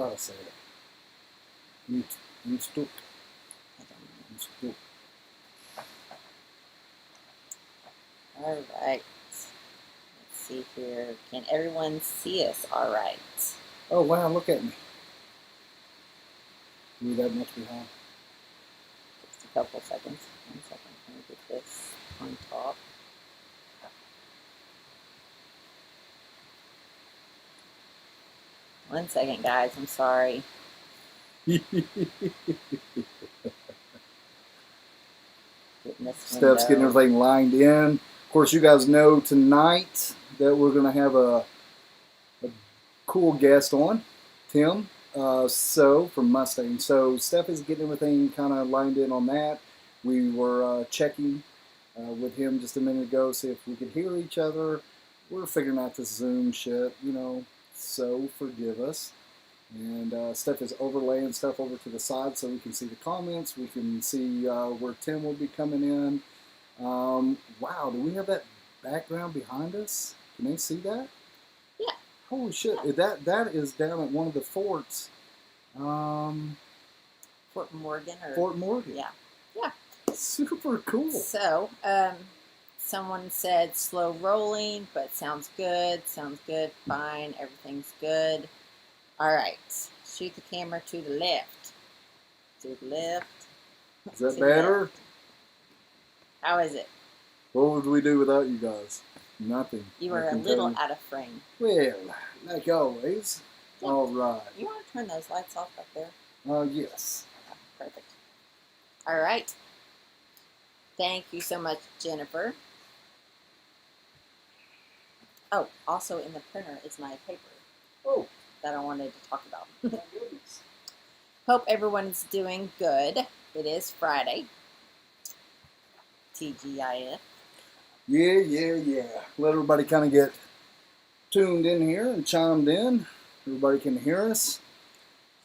how to say it. Instuck. Instuck. All right. Let's see here. Can everyone see us all right? Oh, wow, look at me. You that much behind? Just a couple seconds. 1 second. Let me get this on top. One second, guys. I'm sorry. Steph's getting everything lined in. Of course, you guys know tonight that we're going to have a cool guest on, Tim. From Mustang. So Steph is getting everything kind of lined in on that. We were checking with him just a minute ago, see if we could hear each other. We're figuring out this Zoom shit, you know, so forgive us. And Steph is overlaying stuff over to the side so we can see the comments. We can see where Tim will be coming in. Wow, do we have that background behind us? Can they see that? Yeah. Holy shit, yeah. That is down at one of the forts. Fort Morgan? Fort Morgan. Yeah. Yeah. Super cool. So, someone said slow rolling, but sounds good. Sounds good. Fine. Everything's good. All right. Shoot the camera to the left. To the left. Is that better? How is it? What would we do without you guys? Nothing. You are a little out of frame. Well, like always. Yeah. All right. You want to turn those lights off back there? Yes. Oh, perfect. All right. Thank you so much, Jennifer. Oh, also in the printer is my paper. Oh. That I wanted to talk about. Oh, goodness. Hope everyone's doing good. It is Friday. TGIF. Yeah. Let everybody kind of get tuned in here and chimed in. Everybody can hear us.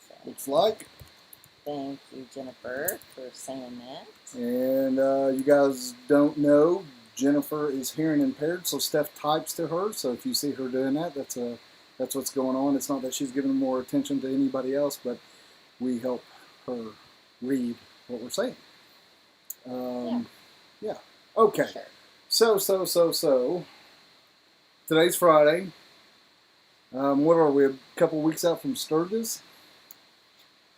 So, looks like. Thank you, Jennifer, for saying that. And you guys don't know, Jennifer is hearing impaired, so Steph types to her. So if you see her doing that, that's what's going on. It's not that she's giving more attention to anybody else, but we help her read what we're saying. Yeah. Okay. Sure. So. Today's Friday. What are we, a couple weeks out from Sturgis?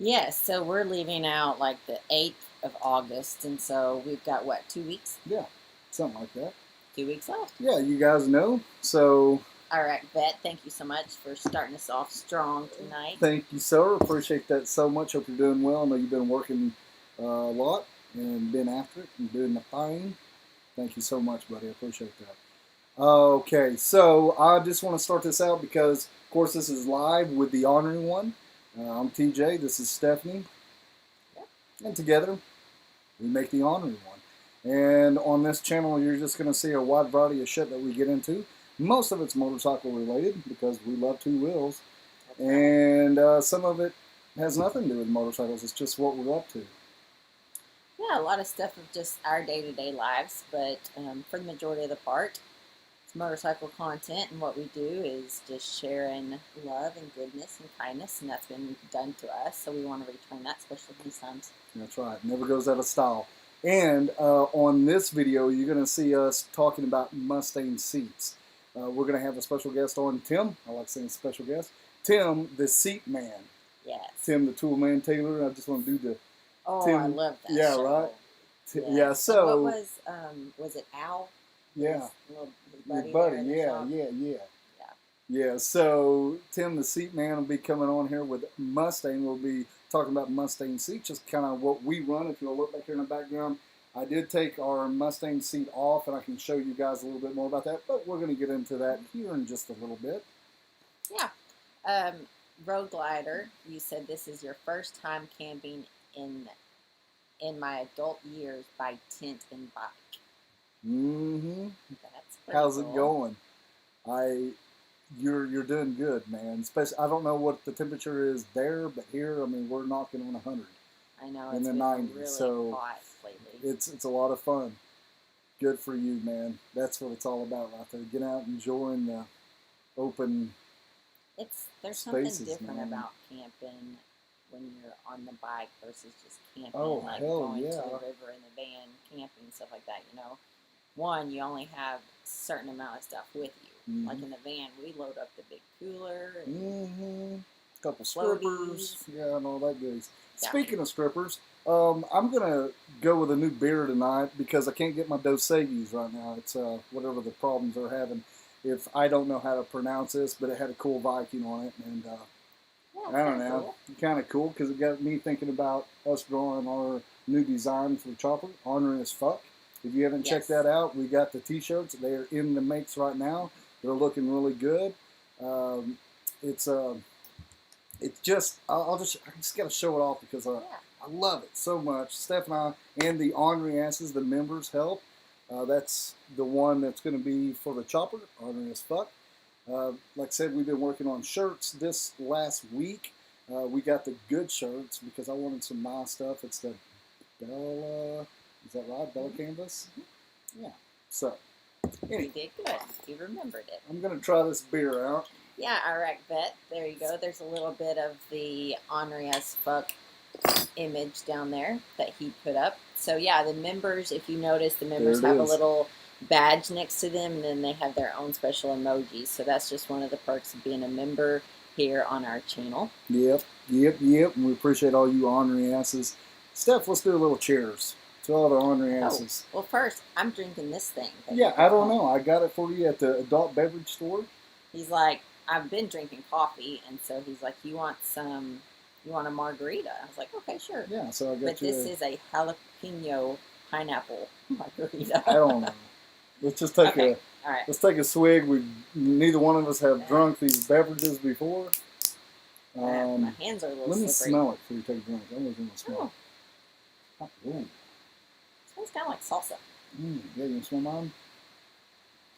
Yes, so we're leaving out like the 8th of August, and so we've got, what, 2 weeks? Yeah, something like that. 2 weeks left. Yeah, you guys know, so... All right, Bet, thank you so much for starting us off strong tonight. Thank you, sir. Appreciate that so much. Hope you're doing well. I know you've been working a lot and been after it and doing the thing. Thank you so much, buddy. I appreciate that. Okay, so I just want to start this out because, of course, this is live with the Ornery One. I'm TJ. This is Stephanie. Yeah. And together, we make the Ornery One. And on this channel, you're just going to see a wide variety of shit that we get into. Most of it's motorcycle related because we love two wheels. And some of it has nothing to do with motorcycles. It's just what we're up to. Yeah, a lot of stuff of just our day-to-day lives, but for the majority of the part, it's motorcycle content, and what we do is just sharing love and goodness and kindness, and that's been done to us, so we want to return that, especially these times. That's right. Never goes out of style. And on this video, you're going to see us talking about Mustang seats. We're going to have a special guest on, Tim. I like saying special guest. Tim, the seat man. Yes. Tim, the tool man Taylor. I just want to do the... Oh, Tim, I love that yeah, show. Right? Yeah. Yeah, so... What was it Al? Yeah. His buddy, yeah. So Tim, the seat man, will be coming on here with Mustang. We'll be talking about Mustang seats, just kind of what we run. If you'll look back here in the background, I did take our Mustang seat off, and I can show you guys a little bit more about that, but we're going to get into that here in just a little bit. Yeah. Road Glider, you said this is your first time camping in my adult years by tent and bike. Mm-hmm. That's How's cool. It going? You're doing good, man. Especially, I don't know what the temperature is there, but here, I mean, we're knocking on 100. I know, in the 90s, really so hot lately. It's a lot of fun. Good for you, man. That's what it's all about right there. Get out and enjoying the open there's something spaces, different man. about camping when you're on the bike versus just camping, Oh, like hell going yeah. to the river in the van, camping, stuff like that. You know, one, you only have a certain amount of stuff with you. Mhm. Like in the van, we load up the big cooler and Mm-hmm. Couple floaties. strippers, yeah, and all that goodies. Yeah. Speaking of strippers, I'm gonna go with a new beer tonight because I can't get my Dos Equis right now. It's whatever the problems they're having. If I don't know how to pronounce this, but it had a cool Viking on it, and Yeah, I don't kinda know, cool. kind of cool because it got me thinking about us drawing our new design for the chopper, Ornery as fuck. If you haven't checked Yes. that out, we got the T-shirts. They're in the makes right now. They're looking really good. Um, it's it's just I just gotta show it off because Yeah. I love it so much. Steph and I and the Ornery asses, the members help. That's the one that's going to be for the chopper, Ornery as fuck. Like I said, we've been working on shirts this last week. We got the good shirts because I wanted some nice stuff. It's the Bella, is that right? Bella canvas. Yeah. So anyway, You did good. You remembered it. I'm gonna try this beer out. Yeah, Iraq vet. There you go. There's a little bit of the Ornery as fuck image down there that he put up. So yeah, the members, if you notice, the members There it have a is. little badge next to them, and then they have their own special emojis. So that's just one of the perks of being a member here on our channel. Yep. And we appreciate all you Ornery asses. Steph, let's do a little cheers to all the Ornery asses. Well, first, I'm drinking this thing. Yeah, I don't know. I got it for you at the adult beverage store. He's like, I've been drinking coffee, and so he's like, you want a margarita? I was like, okay, sure. Yeah, so I got But you. this is a jalapeno pineapple margarita. I don't know. Let's just take Okay. All right. let's take a swig. Neither one of us have drunk these beverages before. My hands are a little Let me slippery. smell it before you take a drink. I'm going to smell it. Ooh. It smells kind of like salsa. Yeah, you want to smell mine?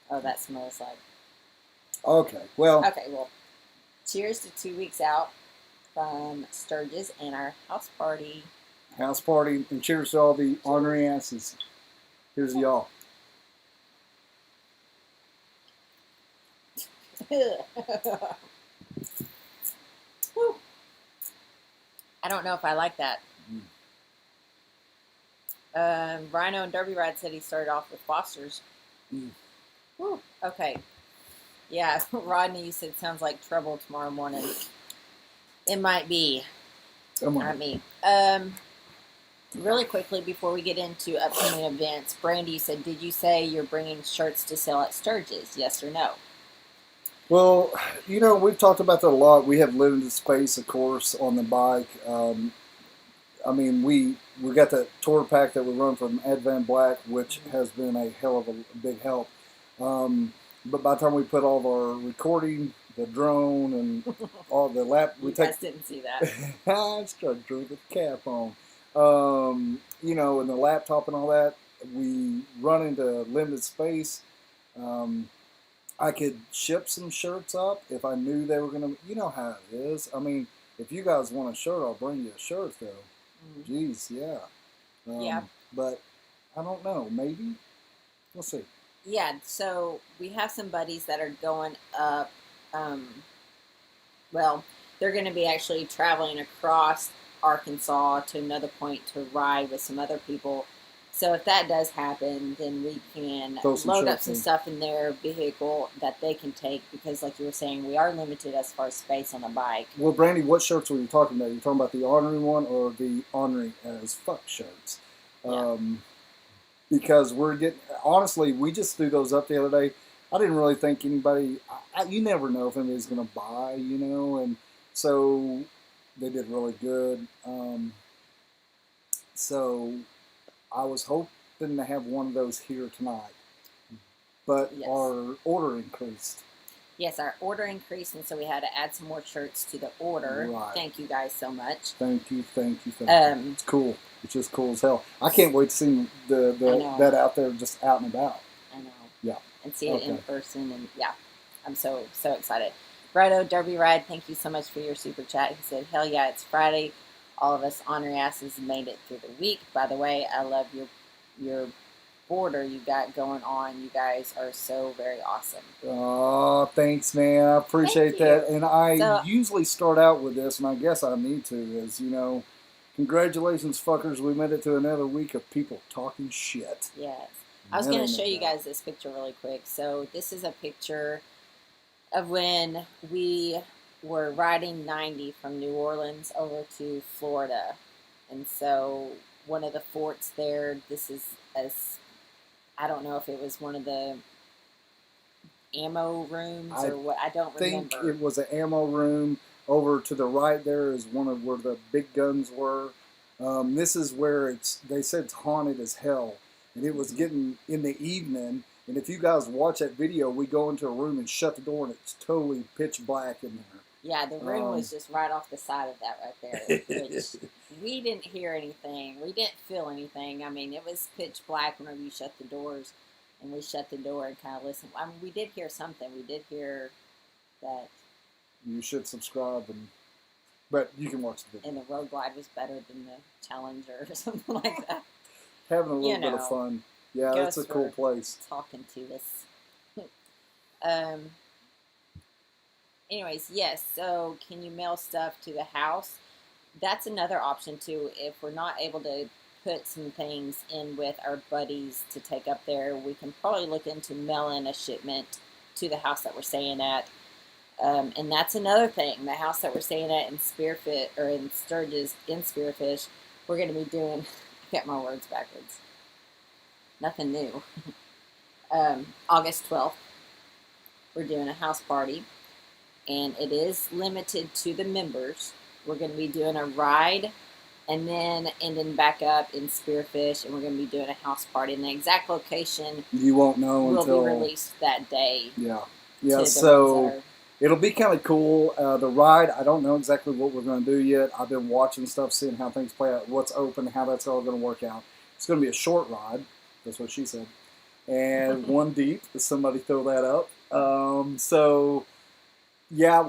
Oh, that smells like. Okay, well. Okay, well, cheers to 2 weeks out from Sturgis and our house party. House party, and cheers to all the Ornery asses. Here's y'all. I don't know if I like that. Rhino and Derby Ride said he started off with Foster's. Whew. Okay. Yeah, Rodney, you said sounds like trouble tomorrow morning. It might be. Come on. Not me. Really quickly before we get into upcoming events, Brandy said, "Did you say you're bringing shirts to sell at Sturgis? Yes or no?" Well, we've talked about that a lot. We have limited space, of course, on the bike. I mean, we got that tour pack that we run from Advan Black, which has been a hell of a big help. But by the time we put all of our recording, the drone, and all the You guys didn't see that. I just tried to drink with the cap on. And the laptop and all that, we run into limited space. I could ship some shirts up if I knew they were going to, you know how it is. I mean, if you guys want a shirt, I'll bring you a shirt, though. Jeez, yeah. Yeah. But I don't know. Maybe. We'll see. Yeah, so we have some buddies that are going up. Well, they're going to be actually traveling across Arkansas to another point to ride with some other people. So if that does happen, then we can load up some stuff in their vehicle that they can take because, like you were saying, we are limited as far as space on the bike. Well, Brandy, what shirts were you talking about? Are you talking about the Ornery One or the Ornery as fuck shirts? Yeah. Because honestly, we just threw those up the other day. I didn't really think anybody, you never know if anybody's going to buy, and so they did really good. So I was hoping to have one of those here tonight, but Yes. our order increased. Yes, our order increased, and so we had to add some more shirts to the order. Right. Thank you guys so much. Thank you. It's cool. It's just cool as hell. I can't wait to see that out there, just out and about. I know. Yeah. And see it in person, and yeah, I'm so excited. Righto, Derby Ride, thank you so much for your super chat. He said, "Hell yeah, it's Friday. All of us Ornery asses made it through the week. By the way, I love your border you got going on. You guys are so very awesome. Oh, thanks, man. I appreciate Thank that. you. And I So usually start out with this, and I guess I need to, is, congratulations, fuckers. We made it to another week of people talking shit. yes, I was That going to ain't show no you doubt. guys this picture really quick. So this is a picture of when we were riding 90 from New Orleans over to Florida. And so one of the forts there, this is as, I don't know if it was one of the ammo rooms I or what, I don't think remember. it was an ammo room. Over to the right there is one of where the big guns were. This is where they said it's haunted as hell. And it was getting in the evening. And if you guys watch that video, we go into a room and shut the door, and it's totally pitch black in there. Yeah, the room was just right off the side of that right there, which we didn't hear anything. We didn't feel anything. I mean, it was pitch black whenever you shut the doors, and we shut the door and kind of listened. I mean, we did hear something. We did hear that. You should subscribe, but you can watch the video. And the Road Glide was better than the Challenger or something like that. Having a little bit of fun. Yeah, that's a cool place. Talking to us. Anyways, yes. So, can you mail stuff to the house? That's another option too. If we're not able to put some things in with our buddies to take up there, we can probably look into mailing a shipment to the house that we're staying at. And that's another thing. The house that we're staying at in Spearfish or in Sturgis in Spearfish, we're going to be doing. I got my words backwards. Nothing new. August 12th, we're doing a house party, and it is limited to the members. We're going to be doing a ride and then ending back up in Spearfish, and we're going to be doing a house party. And the exact location you won't know will until be released that day. Yeah. So it'll be kind of cool. The ride, I don't know exactly what we're going to do yet. I've been watching stuff, seeing how things play out, what's open, how that's all going to work out. It's going to be a short ride. That's what she said. And one deep. Somebody throw that up. So yeah,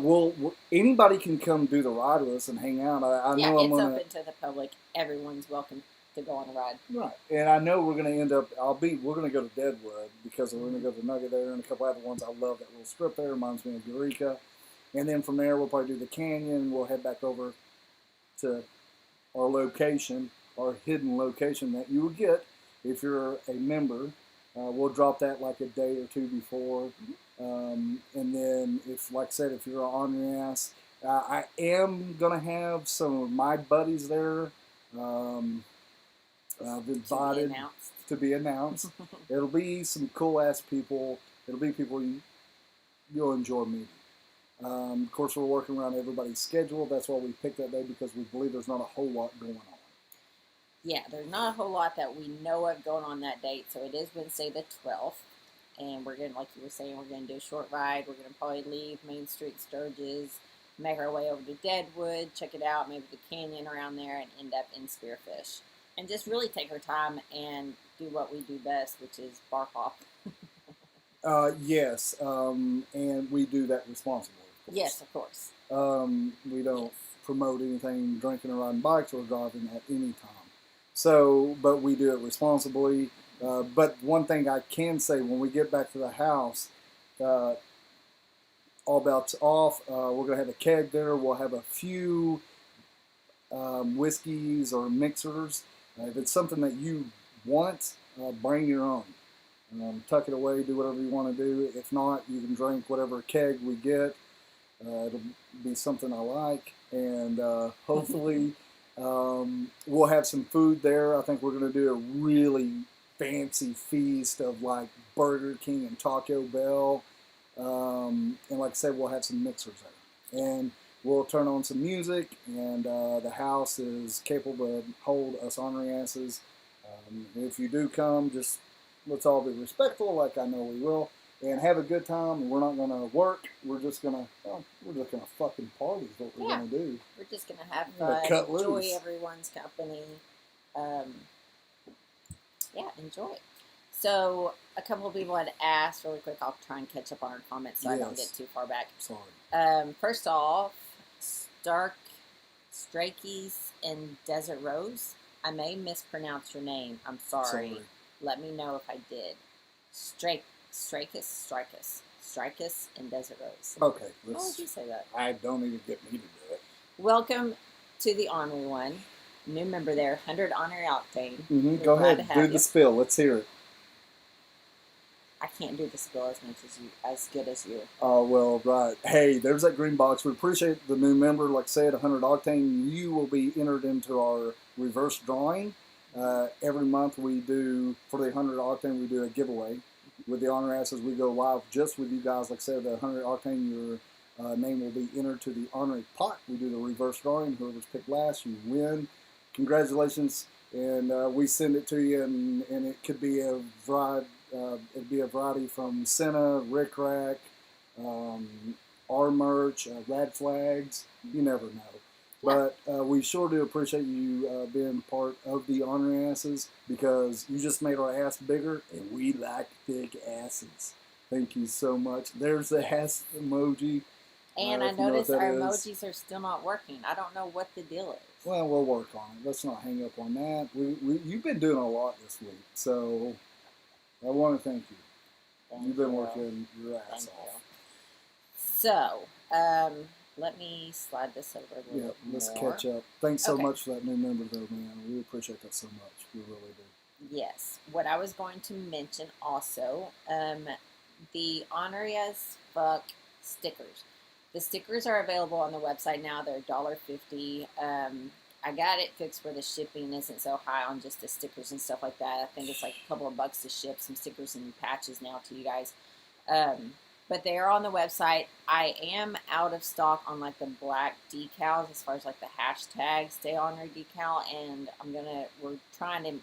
anybody can come do the ride with us and hang out. I know it's open to the public. Everyone's welcome to go on a ride. Right, and I know we're going to end up. We're going to go to Deadwood because we're going to go to Nugget there and a couple other ones. I love that little strip there. Reminds me of Eureka. And then from there, we'll probably do the canyon. We'll head back over to our location, our hidden location that you will get if you're a member. We'll drop that like a day or two before. And then, like I said, if you're on your ass, I am going to have some of my buddies there. I've invited to be announced. It'll be some cool ass people. It'll be people you'll enjoy meeting. Of course, we're working around everybody's schedule. That's why we picked that day because we believe there's not a whole lot going on. Yeah, there's not a whole lot that we know of going on that date. So it is Wednesday the 12th. And we're going to, like you were saying, we're going to do a short ride. We're going to probably leave Main Street Sturgis, make our way over to Deadwood, check it out, maybe the canyon around there, and end up in Spearfish. And just really take our time and do what we do best, which is bar hop. Yes, and we do that responsibly. Of yes, of course. We don't promote anything drinking or riding bikes or driving at any time. So, but we do it responsibly. But one thing I can say, when we get back to the house, all bets off. We're going to have a keg there. We'll have a few whiskeys or mixers. If it's something that you want, bring your own. Tuck it away, do whatever you want to do. If not, you can drink whatever keg we get. It'll be something I like. And hopefully we'll have some food there. I think we're going to do a really fancy feast of like Burger King and Taco Bell. And like I said, we'll have some mixers there. And we'll turn on some music, and the house is capable to hold us ornery asses. If you do come, just let's all be respectful, like I know we will, and have a good time. We're not gonna work. We're just gonna fucking party. Is what we're gonna do. We're just gonna have fun, enjoy everyone's company. Enjoy it. So a couple of people had asked really quick. I'll try and catch up on our comments so I don't get too far back. Sorry. First off, Strakis and Desert Rose. I may mispronounce your name. I'm sorry. let me know if I did. Strikis, and Desert Rose. Okay. How would you say that? I don't even get me to do it. Welcome to the Ornery One. New member there, 100 Ornery Octane. Go glad ahead, to have do you. the spill. Let's hear it. I can't do the spill as much as you, as good as you. Oh, well, right. Hey, there's that green box. We appreciate the new member. Like I said, 100 Octane. You will be entered into our reverse drawing. Every month we do, for the 100 Octane, we do a giveaway. With the Honor Asses, we go live just with you guys. Like I said, the 100 Octane, your name will be entered to the Honorary Pot. We do the reverse drawing. Whoever's picked last, you win. Congratulations. And we send it to you, and it could be a variety. It'd be a variety from Senna, Rick Rack, our merch, Rad Flags. You never know. Yeah. But we sure do appreciate you being part of the Honor Asses, because you just made our ass bigger, and we like big asses. Thank you so much. There's the ass emoji. And I if you know what noticed that our is. emojis are still not working. I don't know what the deal is. Well, we'll work on it. Let's not hang up on that. You've been doing a lot this week, so I want to thank you. You've been working your ass off. So, let me slide this over a little bit let's more. catch up. Thanks so Okay. much for that new member, though, man. We appreciate that so much. We really do. Yes. What I was going to mention also, the Honorary as Fuck stickers. The stickers are available on the website now. They're $1.50. I got it fixed where the shipping isn't so high on just the stickers and stuff like that. I think it's like a couple of bucks to ship some stickers and patches now to you guys. But they are on the website. I am out of stock on like the black decals as far as like the hashtag Stay Honorary decal, and we're trying to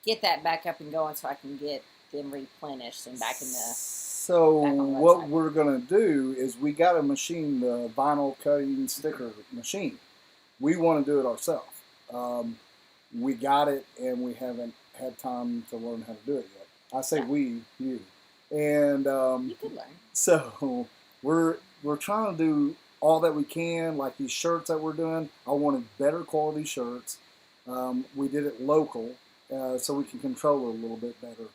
get that back up and going so I can get them replenished and back in the. So back on the what website. we're gonna do is we got a machine, the vinyl cutting sticker machine. We want to do it ourselves. We got it, and we haven't had time to learn how to do it yet. I say you, and You could learn. so we're trying to do all that we can. Like these shirts that we're doing, I wanted better quality shirts. We did it local, so we can control it a little bit better.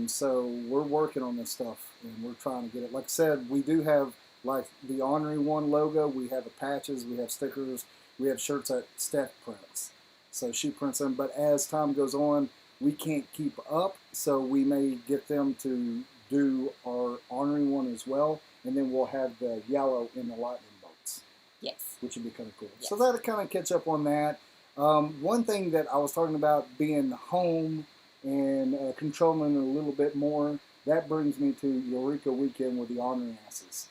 So we're working on this stuff, and we're trying to get it. Like I said, we do have like the Ornery One logo. We have the patches. We have stickers. We have shirts that Steph prints. So she prints them. But as time goes on, we can't keep up. So we may get them to do our Ornery One as well. And then we'll have the yellow in the lightning bolts. Yes. Which would be kind of cool. Yes. So that'll kind of catch up on that. One thing that I was talking about being home and controlling it a little bit more, that brings me to Eureka Weekend with the Ornery Asses.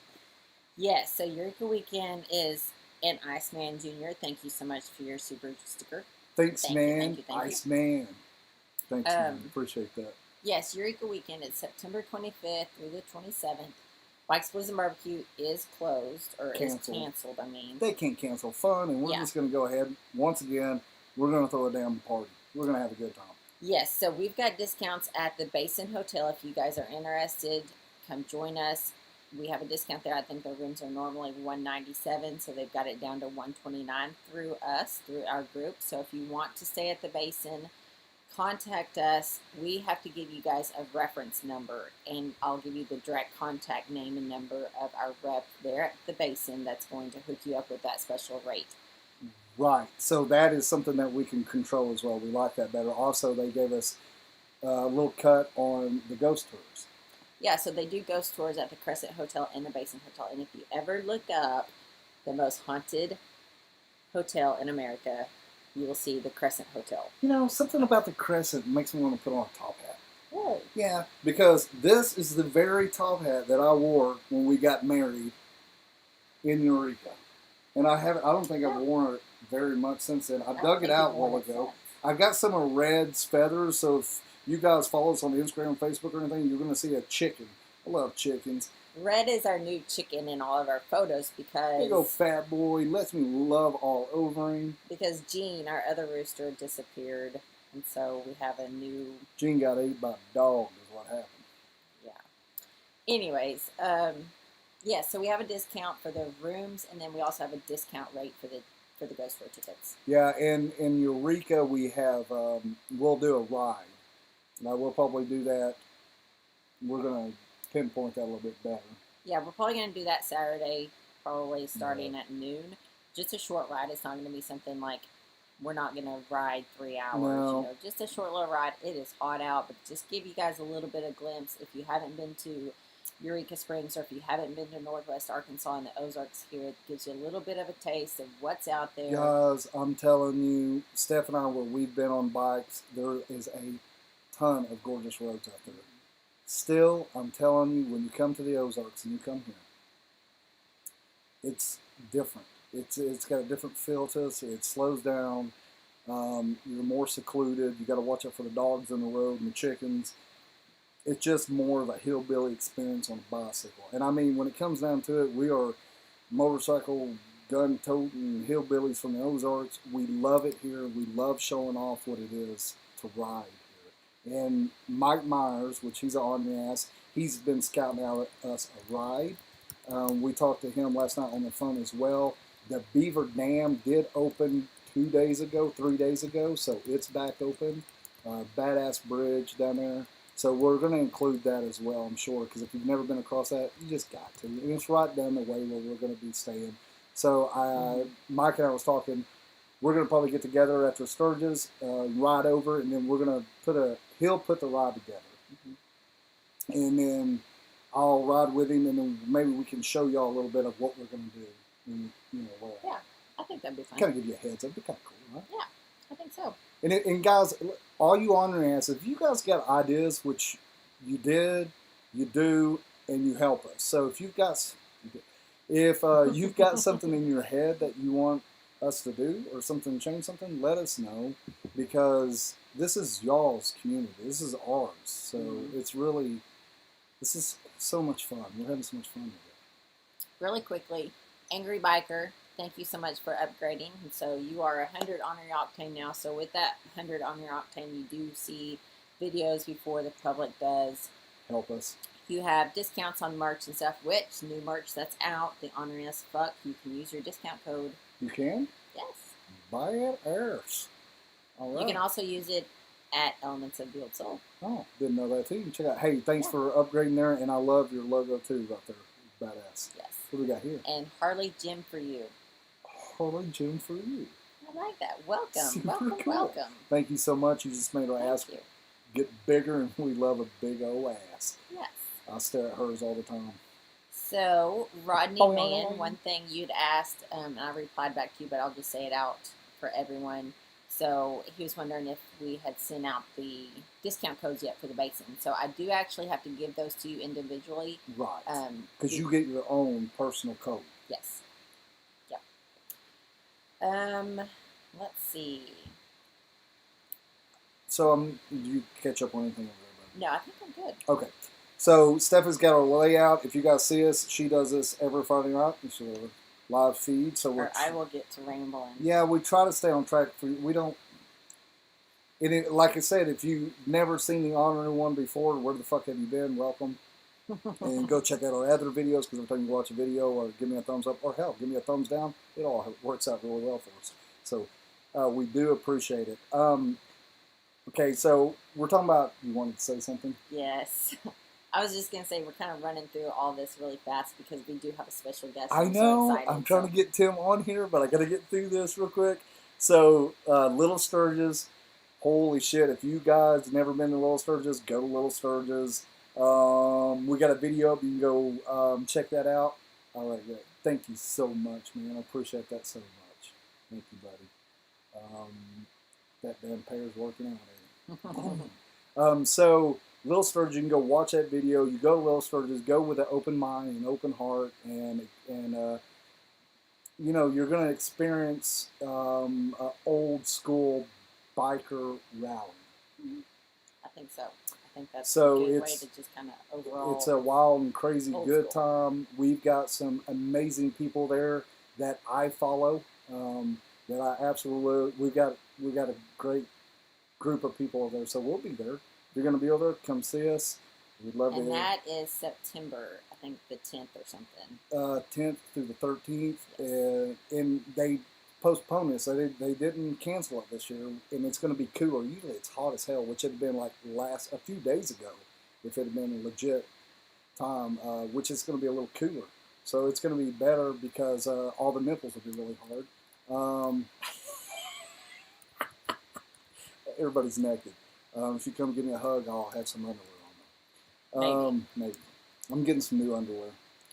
Yes, so Eureka Weekend is an Iceman Jr. Thank you so much for your super sticker. Thanks, Thank man. you. Iceman. Thanks, man. Appreciate that. Yes, Eureka Weekend is September 25th through the 27th. Bikes, Blues, and Barbecue is closed, or is canceled, I mean. They can't cancel fun, and we're just going to go ahead. Once again, we're going to throw a damn party. We're going to have a good time. Yes, so we've got discounts at the Basin Hotel. If you guys are interested, come join us. We have a discount there. I think the rooms are normally $197, so they've got it down to $129 through us, through our group. So if you want to stay at the Basin, contact us. We have to give you guys a reference number, and I'll give you the direct contact name and number of our rep there at the Basin that's going to hook you up with that special rate. Right. So that is something that we can control as well. We like that better. Also, they gave us a little cut on the ghost tours. Yeah, so they do ghost tours at the Crescent Hotel and the Basin Hotel. And if you ever look up the most haunted hotel in America, you will see the Crescent Hotel. You know, something about the Crescent makes me want to put on a top hat. Really? Yeah, because this is the very top hat that I wore when we got married in Eureka. And I don't think I've worn it very much since then. I dug it out a while ago. I got some of Red's feathers, so if you guys follow us on Instagram, Facebook, or anything, you're going to see a chicken. I love chickens. Red is our new chicken in all of our photos because... Big old fat boy, lets me love all over him. Because Gene, our other rooster, disappeared, and so we have a new... Gene got ate by a dog is what happened. Yeah. Anyways, yeah, so we have a discount for the rooms, and then we also have a discount rate for the ghost tour tickets. Yeah, and in Eureka we have we'll do a ride. Now we'll probably do that. We're gonna pinpoint that a little bit better. Yeah, we're probably going to do that Saturday, probably starting at noon. Just a short ride. It's not going to be something like we're not going to ride 3 hours. No. You know, just a short little ride. It is hot out, but just give you guys a little bit of glimpse. If you haven't been to Eureka Springs or if you haven't been to Northwest Arkansas and the Ozarks here, it gives you a little bit of a taste of what's out there. Guys, I'm telling you, Steph and I, where we've been on bikes, there is a ton of gorgeous roads out there. Still, I'm telling you, when you come to the Ozarks and you come here, it's different. It's got a different feel to it. It slows down. You're more secluded. You got to watch out for the dogs on the road and the chickens. It's just more of a hillbilly experience on a bicycle. And I mean, when it comes down to it, we are motorcycle gun-toting hillbillies from the Ozarks. We love it here. We love showing off what it is to ride here. And Mike Myers, which he's on the ass, he's been scouting out us a ride. We talked to him last night on the phone as well. The Beaver Dam did open 2 days ago, 3 days ago, so it's back open. Badass bridge down there. So we're going to include that as well, I'm sure, because if you've never been across that, you just got to. And it's right down the way where we're going to be staying. So Mike and I was talking, we're going to probably get together after Sturgis, ride over, and then we're going to he'll put the ride together. And then I'll ride with him, and then maybe we can show y'all a little bit of what we're going to do. And, Yeah, I think that'd be fun. Kind of give you a heads up. It'd be kind of cool, right? Yeah, I think so. And guys, all you Ornery ass, if you guys got ideas, which you did, you do, and you help us. So if you've got something in your head that you want us to do or something, change something, let us know, because this is y'all's community. This is ours. So this is so much fun. We're having so much fun with it. Really quickly, Angry Biker, thank you so much for upgrading. And so you are 100 on your Octane now. So with that 100 on your Octane, you do see videos before the public does. Help us. You have discounts on merch and stuff, which new merch that's out, the Ornery as fuck, you can use your discount code. You can? Yes. Buy it airs. All right. You can also use it at Elements of the Old Soul. Oh, didn't know that too. You can check out. Hey, thanks for upgrading there, and I love your logo too right there. Badass. Yes. What do we got here? And Harley Gym for you. Harley Gym for you. I like that. Welcome. Super Welcome, cool. welcome. Thank you so much. You just made our ass get bigger, and we love a big old ass. Yes. I stare at hers all the time. So, Rodney Mann, one thing you'd asked, and I replied back to you, but I'll just say it out for everyone. So, he was wondering if we had sent out the discount codes yet for the basin. So, I do actually have to give those to you individually. Right. Because you get your own personal code. Yes. Yep. Let's see. So, do you catch up on anything over there? No, I think I'm good. Okay. So, Stephanie's got our layout. If you guys see us, she does this every Friday night. It's a live feed. So or I will get to rambling. Yeah, we try to stay on track. We don't. Like I said, if you've never seen the Ornery One before, where the fuck have you been? Welcome. And go check out our other videos, because every time you watch a video or give me a thumbs up, or hell, give me a thumbs down, it all works out really well for us. So we do appreciate it. Okay, so we're talking about, you wanted to say something? Yes. I was just going to say we're kind of running through all this really fast because we do have a special guest. I know. So excited, I'm trying to get Tim on here, but I got to get through this real quick. So, Little Sturgis, holy shit. If you guys never been to Little Sturgis, go to Little Sturgis. We got a video up. You can go check that out. All right, good. Thank you so much, man. I appreciate that so much. Thank you, buddy. That damn pair's working out. So, Little Sturgis, you can go watch that video. You go to Little Sturgis, go with an open mind and open heart, and you're going to experience an old school biker rally. I think so. I think that's a good way to just kind of overall. It's a wild and crazy good school. time. We've got some amazing people there that I follow. That I absolutely. We've got a great group of people there, so we'll be there. If you're going to be over there, come see us. We'd love to. And that is September, I think the 10th or something. 10th through the 13th. Yes. And they postpone this. They didn't cancel it this year, and it's going to be cooler. Usually it's hot as hell, which it had been like a few days ago if it had been a legit time, which is going to be a little cooler. So it's going to be better because all the nipples will be really hard. Everybody's naked. If you come give me a hug, I'll have some underwear on them. Maybe. I'm getting some new underwear.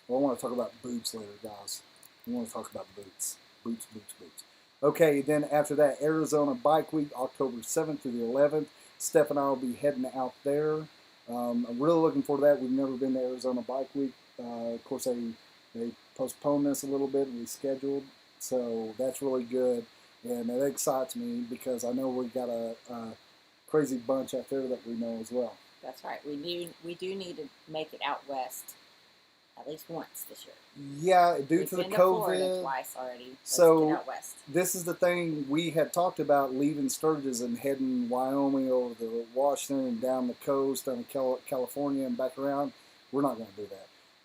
Well, I want to talk about boots later, guys. I want to talk about boots. Boots. Okay, then after that, Arizona Bike Week, October 7th through the 11th. Steph and I will be heading out there. I'm really looking forward to that. We've never been to Arizona Bike Week. Of course, they postponed this a little bit and rescheduled. So that's really good. And it excites me because I know we've got a crazy bunch out there that we know as well. That's right. We do need to make it out west at least once this year. Yeah, due to the We've been to COVID. Florida twice already. Let's So get out west. this is the thing we had talked about, leaving Sturgis and heading Wyoming over to Washington and down the coast, down to California and back around. We're not going to do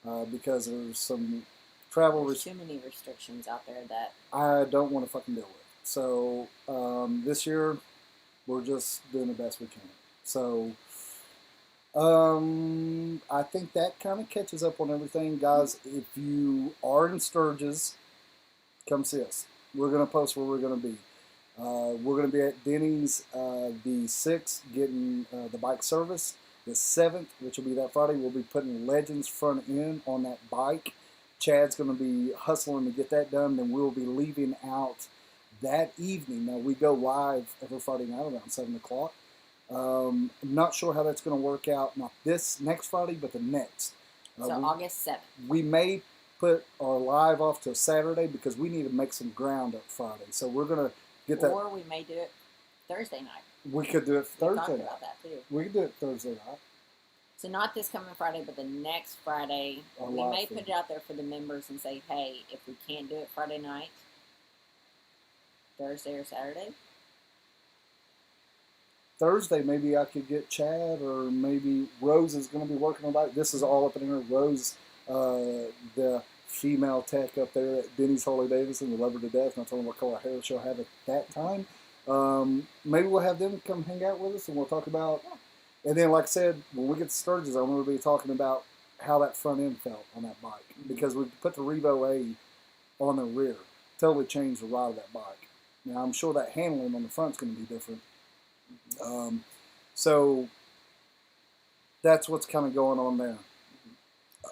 that because there's some travel. There's too many restrictions out there that I don't want to fucking deal with. So this year, we're just doing the best we can. So I think that kind of catches up on everything. Guys, if you are in Sturgis, come see us. We're going to post where we're going to be. We're going to be at Denny's the 6th, getting the bike service. The 7th, which will be that Friday, we'll be putting Legends front end on that bike. Chad's going to be hustling to get that done. Then we'll be leaving out that evening. Now, we go live every Friday night around 7 o'clock. I'm not sure how that's going to work out, not this next Friday, but the next. so August 7th. We may put our live off to Saturday because we need to make some ground up Friday. So we're going to get that. Or we may do it Thursday night. We could do it We Thursday talked night. about that too. We could do it Thursday night. So not this coming Friday, but the next Friday. Our We live may feed. put it out there for the members and say, hey, if we can't do it Friday night, Thursday or Saturday. Thursday, maybe I could get Chad, or maybe Rose is going to be working on that. This is all up in here. Rose, the female tech up there at Denny's Harley Davidson, we love her to death, and I told them what color hair she'll have at that time. Maybe we'll have them come hang out with us, and we'll talk about. And then, like I said, when we get to Sturgis, I'm going to be talking about how that front end felt on that bike, because we put the Revo A on the rear, totally changed the ride of that bike. Now, I'm sure that handling on the front is going to be different. So that's what's kind of going on there.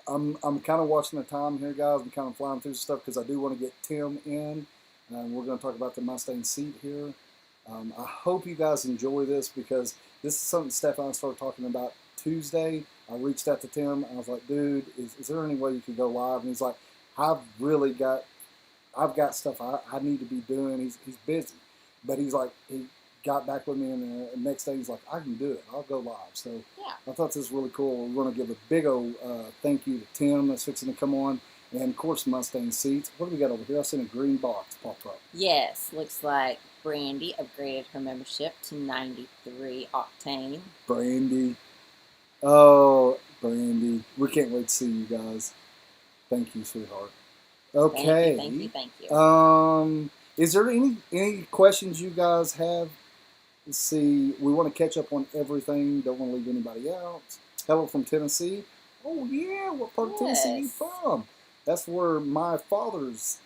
I'm kind of watching the time here, guys. I'm kind of flying through stuff because I do want to get Tim in. We're going to talk about the Mustang seat here. I hope you guys enjoy this because this is something Stefan started talking about Tuesday. I reached out to Tim. I was like, dude, is there any way you could go live? And he's like, I've got stuff I need to be doing. He's busy. But he's like, he got back with me, and the next day he's like, I can do it. I'll go live. So Yeah. I thought this was really cool. We're going to give a big old thank you to Tim that's fixing to come on. And, of course, Mustang Seats. What do we got over here? I've seen a green box pop up. Yes, looks like Brandy upgraded her membership to 93 octane. Brandy. Oh, Brandy. We can't wait to see you guys. Thank you, sweetheart. Okay. Thank you. Is there any questions you guys have? Let's see. We want to catch up on everything. Don't want to leave anybody out. Hello from Tennessee. Oh yeah, what part of Tennessee are you Yes. from? That's where my father's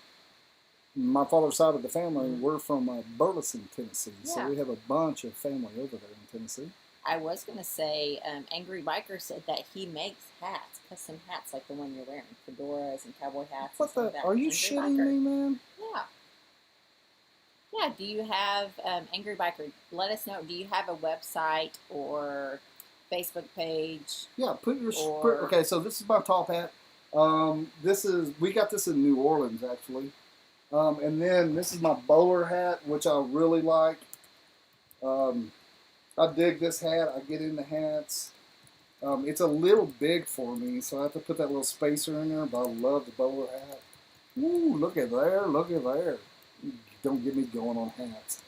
side of the family. We're from Burleson, Tennessee. So Yeah. we have a bunch of family over there in Tennessee. I was going to say, Angry Biker said that he makes hats, custom hats like the one you're wearing, fedoras and cowboy hats. What and stuff like the? that. Are you Angry shitting Biker. me, man? Yeah. Yeah, do you have, Angry Biker, let us know, do you have a website or Facebook page? Yeah, put your Or- okay. So this is my top hat. We got this in New Orleans actually, and then this is my bowler hat, which I really like. I dig this hat. I get into hats. It's a little big for me, so I have to put that little spacer in there. But I love the bowler hat. Woo! Look at there! Look at there! Don't get me going on hats.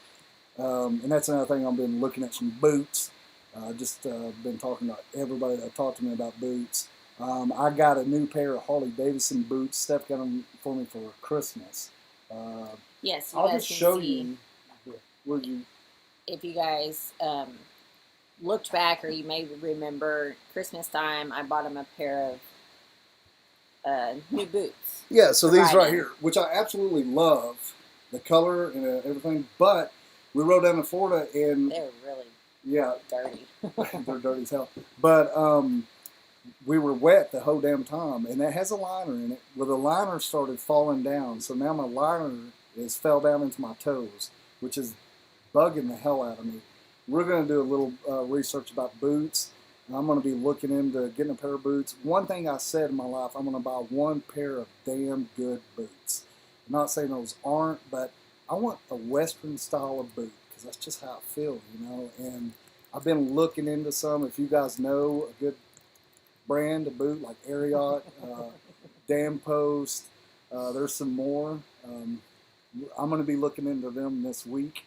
And that's another thing. I've been looking at some boots. Just been talking about everybody that talked to me about boots. I got a new pair of Harley Davidson boots. Steph got them for me for Christmas. Yes, you I'll guys just can show see you. Where you? if you guys looked back, or you may remember Christmas time, I bought him a pair of new boots. Yeah, so to these ride right in. here, which I absolutely love, the color and everything. But we rode down to Florida, and They're really yeah, dirty. they're dirty as hell. But we were wet the whole damn time, and that has a liner in it. Well, the liner started falling down, so now my liner is fell down into my toes, which is bugging the hell out of me. We're going to do a little research about boots, and I'm going to be looking into getting a pair of boots. One thing I said in my life, I'm going to buy one pair of damn good boots. I'm not saying those aren't, but I want a Western style of boot, because that's just how I feel, you know. And I've been looking into some. If you guys know a good brand of boot like Ariat, Dam Post, there's some more. I'm going to be looking into them this week.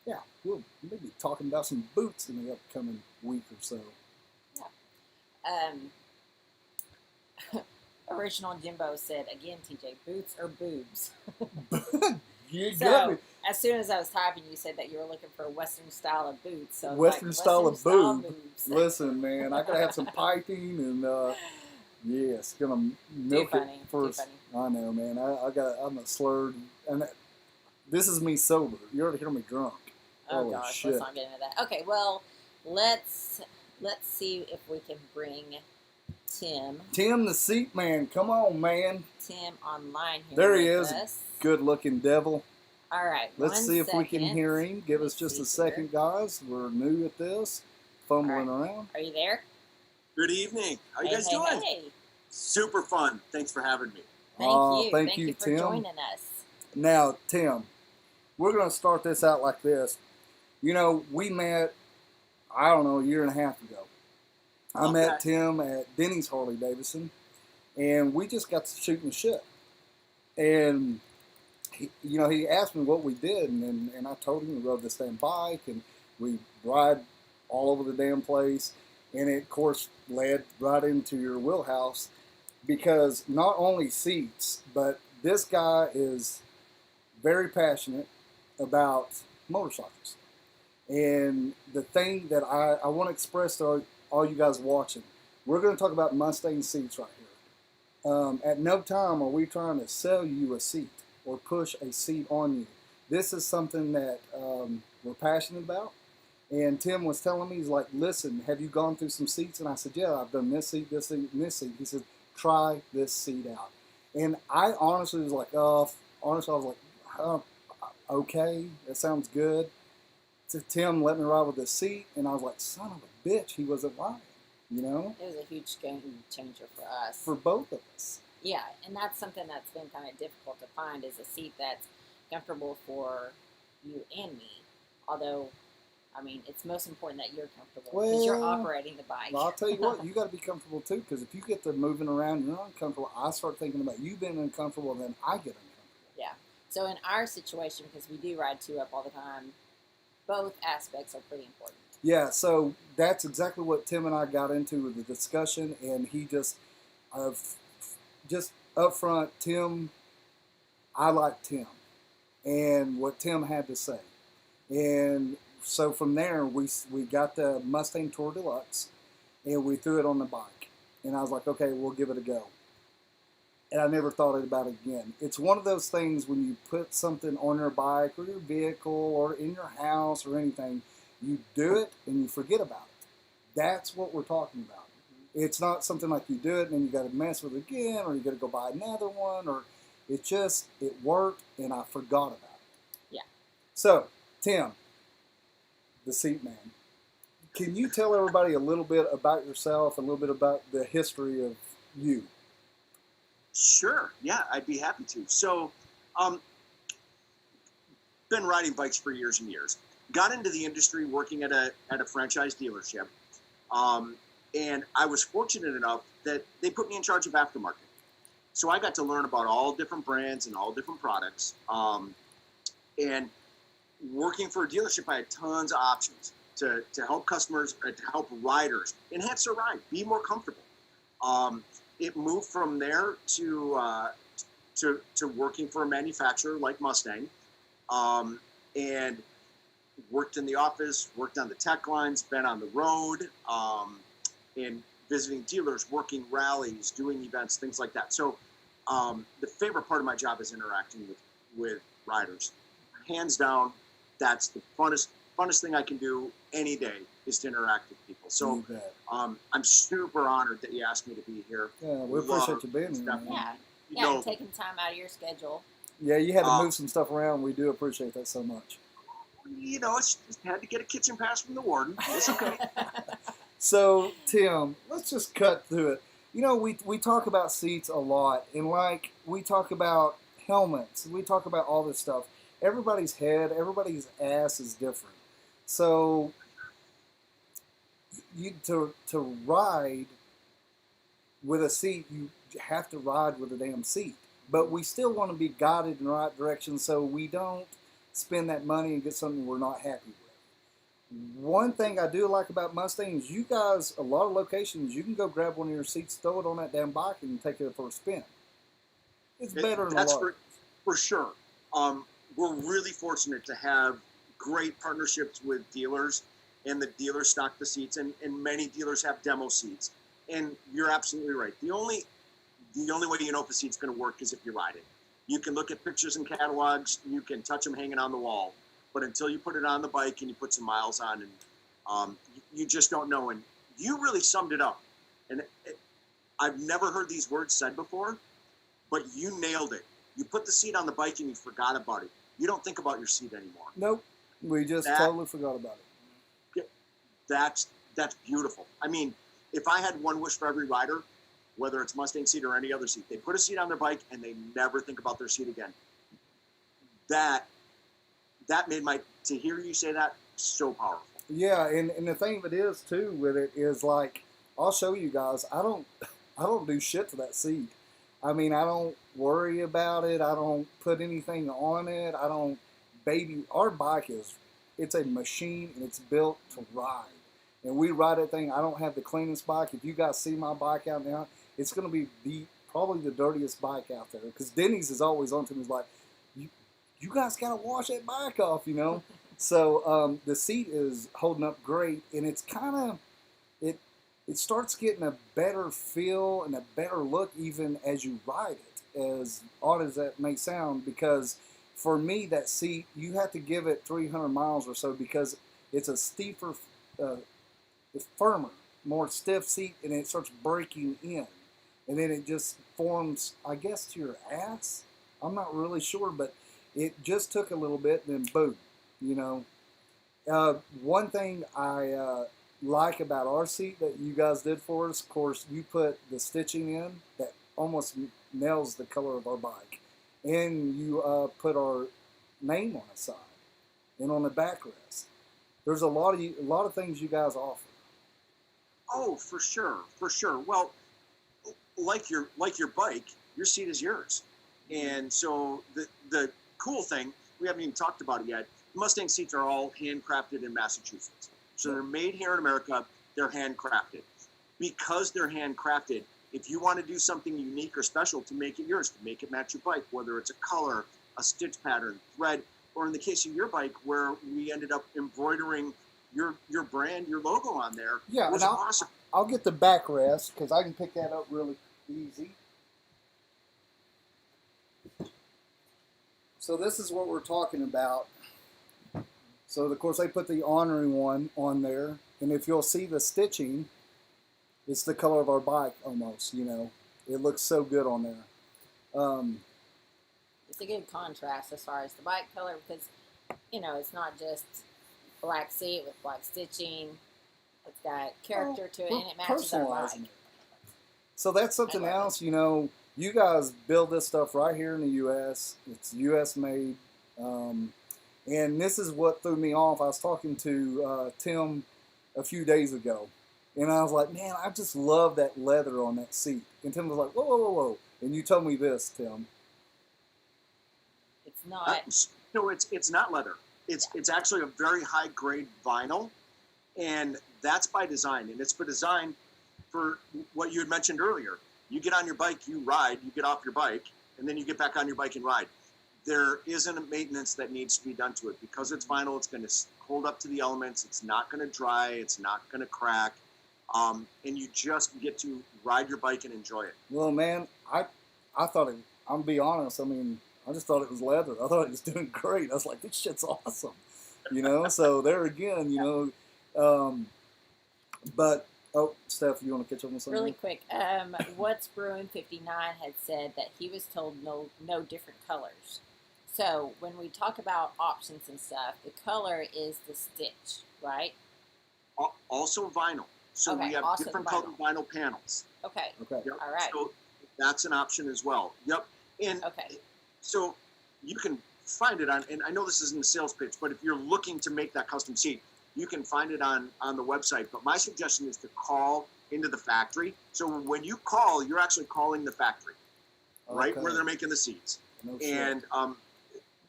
Yeah, we'll maybe talking about some boots in the upcoming week or so. Yeah. Original Jimbo said, again, TJ, boots or boobs? You got So, me. as soon as I was typing, you said that you were looking for a Western style of boots. So Western style of boob. boobs. Listen, man, I gotta have some piping and yes, gonna milk Too funny, it first. too funny. I know, man. I'm a slurred, and this is me sober. You already hear me drunk. Oh Holy gosh, shit. let's not get into that. Okay, well, let's see if we can bring Tim the seat man. Come on, man. Tim online here. There he with is. us. Good looking devil. All right. Let's see if we can second. hear him. Give us just a second, guys. We're new at this. Fumbling around. Are you there? Good evening. How you guys doing? Hey. Super fun. Thanks for having me. Thank you for Tim. joining us. Now, Tim, we're going to start this out like this. You know, we met, I don't know, a year and a half ago. I met Tim at Denny's Harley Davidson, and we just got to shooting the shit. And he asked me what we did, and I told him we rode this damn bike, and we ride all over the damn place. And it, of course, led right into your wheelhouse, because not only seats, but this guy is very passionate about motorcycles. And the thing that I want to express to all you guys watching, we're going to talk about Mustang seats right here. At no time are we trying to sell you a seat or push a seat on you. This is something that we're passionate about. And Tim was telling me, he's like, listen, have you gone through some seats? And I said, yeah, I've done this seat, this seat, and this seat. He said, try this seat out. And I honestly was like, okay, that sounds good. So Tim let me ride with the seat, and I was like, son of a bitch, he wasn't lying, you know? It was a huge game changer for us. For both of us. Yeah, and that's something that's been kind of difficult to find, is a seat that's comfortable for you and me. Although, I mean, it's most important that you're comfortable, because you're operating the bike. Well, I'll tell you what, you got to be comfortable too, because if you get to moving around and you're uncomfortable, I start thinking about you being uncomfortable, and then I get uncomfortable. Yeah. So in our situation, because we do ride two up all the time, both aspects are pretty important. Yeah, so that's exactly what Tim and I got into with the discussion, and he just up front, Tim, I like Tim, and what Tim had to say. And so from there, we got the Mustang Tour Deluxe, and we threw it on the bike. And I was like, okay, we'll give it a go. And I never thought about it again. It's one of those things when you put something on your bike or your vehicle or in your house or anything, you do it and you forget about it. That's what we're talking about. It's not something like you do it and then you got to mess with it again, or you got to go buy another one, or it worked and I forgot about it. Yeah. So, Tim, the seat man, can you tell everybody a little bit about yourself, a little bit about the history of you? Sure. Yeah, I'd be happy to. So, been riding bikes for years and years. Got into the industry working at a franchise dealership, and I was fortunate enough that they put me in charge of aftermarket. So I got to learn about all different brands and all different products. And working for a dealership, I had tons of options to help customers, to help riders enhance their ride, be more comfortable. It moved from there to to working for a manufacturer like Mustang, and worked in the office, worked on the tech lines, been on the road, and visiting dealers, working rallies, doing events, things like that. So the favorite part of my job is interacting with riders. Hands down, that's the funnest thing I can do any day is to interact with people. So I'm super honored that you asked me to be here. Yeah, we appreciate you being here. Yeah, and taking time out of your schedule. Yeah, you had to move some stuff around. We do appreciate that so much. You know, it's just had to get a kitchen pass from the warden. It's okay. So, Tim, let's just cut through it. You know, we talk about seats a lot, and like we talk about helmets, we talk about all this stuff. Everybody's head, everybody's ass is different. So, to ride with a seat, you have to ride with a damn seat. But we still want to be guided in the right direction, so we don't spend that money and get something we're not happy with. One thing I do like about Mustang is you guys, a lot of locations, you can go grab one of your seats, throw it on that damn bike, and take it for a spin. It's better than a lot. For sure. We're really fortunate to have great partnerships with dealers, and the dealers stock the seats, and many dealers have demo seats. And you're absolutely right. The only way you know if a seat's going to work is if you ride it. You can look at pictures and catalogs, you can touch them hanging on the wall, but until you put it on the bike and you put some miles on, and you just don't know. And you really summed it up. And I've never heard these words said before, but you nailed it. You put the seat on the bike and you forgot about it. You don't think about your seat anymore. Nope, we just totally forgot about it. That's beautiful. I mean, if I had one wish for every rider, whether it's Mustang seat or any other seat, they put a seat on their bike and they never think about their seat again. That made to hear you say that so powerful. Yeah, and the thing of it is too with it is like, I'll show you guys, I don't do shit to that seat. I mean, I don't worry about it. I don't put anything on it. I don't our bike it's a machine and it's built to ride. And we ride that thing. I don't have the cleanest bike. If you guys see my bike out now, it's going to be probably the dirtiest bike out there. Because Denny's is always on to me. He's like, you guys got to wash that bike off, you know. So the seat is holding up great. And it's kind of, it starts getting a better feel and a better look even as you ride it. As odd as that may sound. Because for me, that seat, you have to give it 300 miles or so because it's a steeper, it's firmer, more stiff seat, and it starts breaking in. And then it just forms, I guess, to your ass. I'm not really sure, but it just took a little bit, then boom, you know. One thing I like about our seat that you guys did for us, of course, you put the stitching in that almost nails the color of our bike. And you put our name on the side and on the backrest. There's a lot of things you guys offer. Oh, for sure. Well, like your bike, your seat is yours. And so the cool thing, we haven't even talked about it yet, Mustang seats are all handcrafted in Massachusetts. So they're made here in America, they're handcrafted. Because they're handcrafted, if you want to do something unique or special to make it yours, to make it match your bike, whether it's a color, a stitch pattern, thread, or in the case of your bike where we ended up embroidering your brand, your logo on there. Yeah, was awesome. I'll get the backrest because I can pick that up really easy. So this is what we're talking about. So of course they put the Ornery One on there, and if you'll see the stitching, it's the color of our bike almost. You know, it looks so good on there. It's a good contrast as far as the bike color because, you know, it's not just black seat with black stitching. It's got character to it, and it matches our bike. So that's something else, you know. You guys build this stuff right here in the U.S. It's U.S. made. And this is what threw me off. I was talking to Tim a few days ago, and I was like, man, I just love that leather on that seat. And Tim was like, whoa, whoa, whoa, whoa. And you told me this, Tim. It's not. No, it's not leather. It's actually a very high grade vinyl, and that's by design. And it's by design for what you had mentioned earlier. You get on your bike, you ride, you get off your bike, and then you get back on your bike and ride. There isn't a maintenance that needs to be done to it. Because it's vinyl, it's going to hold up to the elements. It's not going to dry. It's not going to crack. And you just get to ride your bike and enjoy it. Well, man, I thought it, I'm gonna be honest, I mean, I just thought it was leather. I thought it was doing great. I was like, this shit's awesome. So there again, but, oh, Steph, you want to catch up on something? Really quick, What's Brewing 59 had said that he was told no different colors. So when we talk about options and stuff, the color is the stitch, right? Also vinyl. So Okay, we have also different vinyl. colored vinyl panels. Okay. Okay. Yep. All right. So that's an option as well. Yep. And Okay. so you can find it on, and I know this isn't a sales pitch, but if you're looking to make that custom seat, you can find it on the website. But my suggestion is to call into the factory. So when you call, you're actually calling the factory, right Okay. where they're making the seats. No shit. And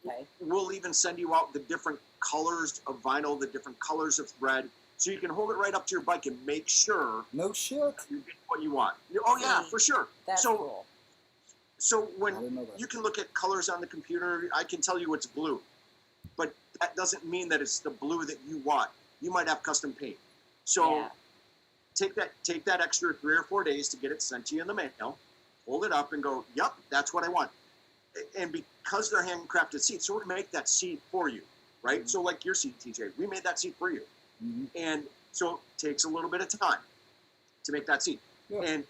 Okay. we'll even send you out the different colors of vinyl, the different colors of thread, so you can hold it right up to your bike and make sure No shit. you get what you want. Oh yeah, See, for sure. That's So cool. so I when didn't know that. you can look at colors on the computer, I can tell you it's blue, but that doesn't mean that it's the blue that you want. You might have custom paint. So Yeah. take that extra 3 or 4 days to get it sent to you in the mail. Hold it up and go, yep, that's what I want. And because they're handcrafted seats, so we're gonna make that seat for you, right? Mhm. So like your seat, TJ, we made that seat for you. Mhm. And so it takes a little bit of time to make that seat. Yeah. And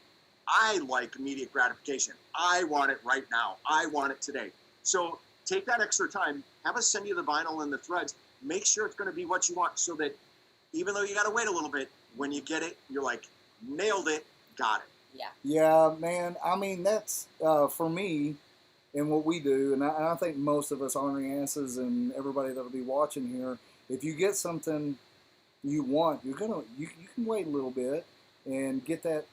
I like immediate gratification. I want it right now. I want it today. So take that extra time, have us send you the vinyl and the threads, make sure it's going to be what you want so that even though you got to wait a little bit, when you get it, you're like, nailed it, got it. Yeah. Yeah, man. I mean, that's for me and what we do, and I think most of us ornery asses and everybody that'll be watching here, if you get something you want, you can wait a little bit and get that.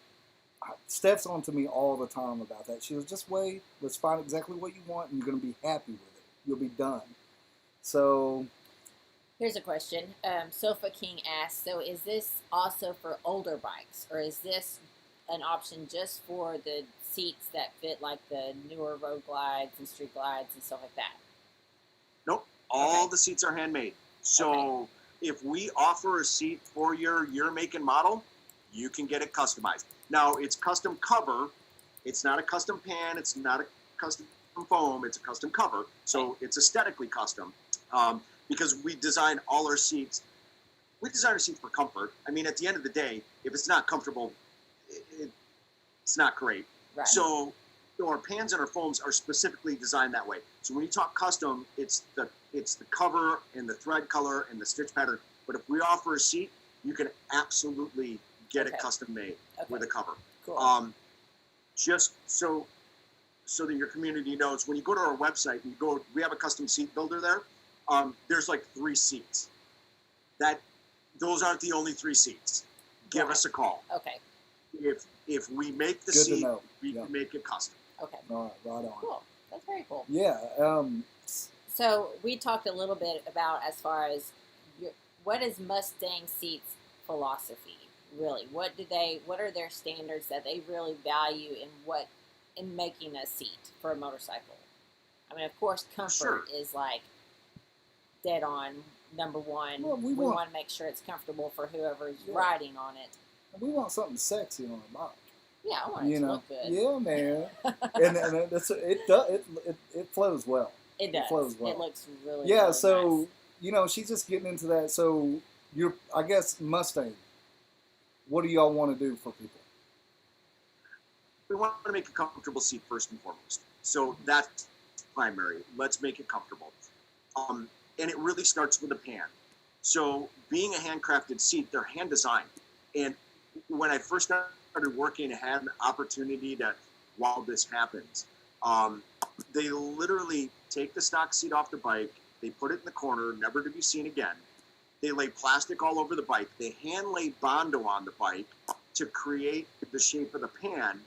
Steph's on to me all the time about that. She was just wait, let's find exactly what you want, and you're going to be happy with it. You'll be done. So, Here's a question. Sofa King asks, so is this also for older bikes, or is this an option just for the seats that fit like the newer road glides and street glides and stuff like that? Nope, all Okay. the seats are handmade. So if we offer a seat for your make and model, you can get it customized. Now it's custom cover. It's not a custom pan. It's not a custom foam. It's a custom cover. So it's aesthetically custom because we design all our seats. We design our seats for comfort. I mean, at the end of the day, if it's not comfortable, it's not great. Right. So our pans and our foams are specifically designed that way. So when you talk custom, it's the cover and the thread color and the stitch pattern. But if we offer a seat, you can absolutely get it Okay. custom made Okay. with a cover. Cool. Just so that your community knows, when you go to our website and we have a custom seat builder there. There's like 3 seats. Those aren't the only 3 seats. Give Right. us a call. Okay. If we make the good to seat, know. we Yeah. can make it custom. Okay. All right, right on. Cool. That's very cool. Yeah. So we talked a little bit about as far as what is Mustang Seats philosophy really? What are their standards that they really value in making a seat for a motorcycle? I mean, of course, comfort is like dead on number one. Well, we want to make sure it's comfortable for whoever's riding on it. We want something sexy on our bike. Yeah, I want it to look good. Yeah, man. and it flows well. It does. flows well. It looks really Yeah, really so nice. she's just getting into that. So I guess Mustang. What do y'all want to do for people? We want to make a comfortable seat first and foremost. So that's primary. Let's make it comfortable. And it really starts with a pan. So being a handcrafted seat, they're hand designed. And when I first started working, I had an opportunity to, while this happens, they literally take the stock seat off the bike, they put it in the corner, never to be seen again. They lay plastic all over the bike. They hand lay Bondo on the bike to create the shape of the pan.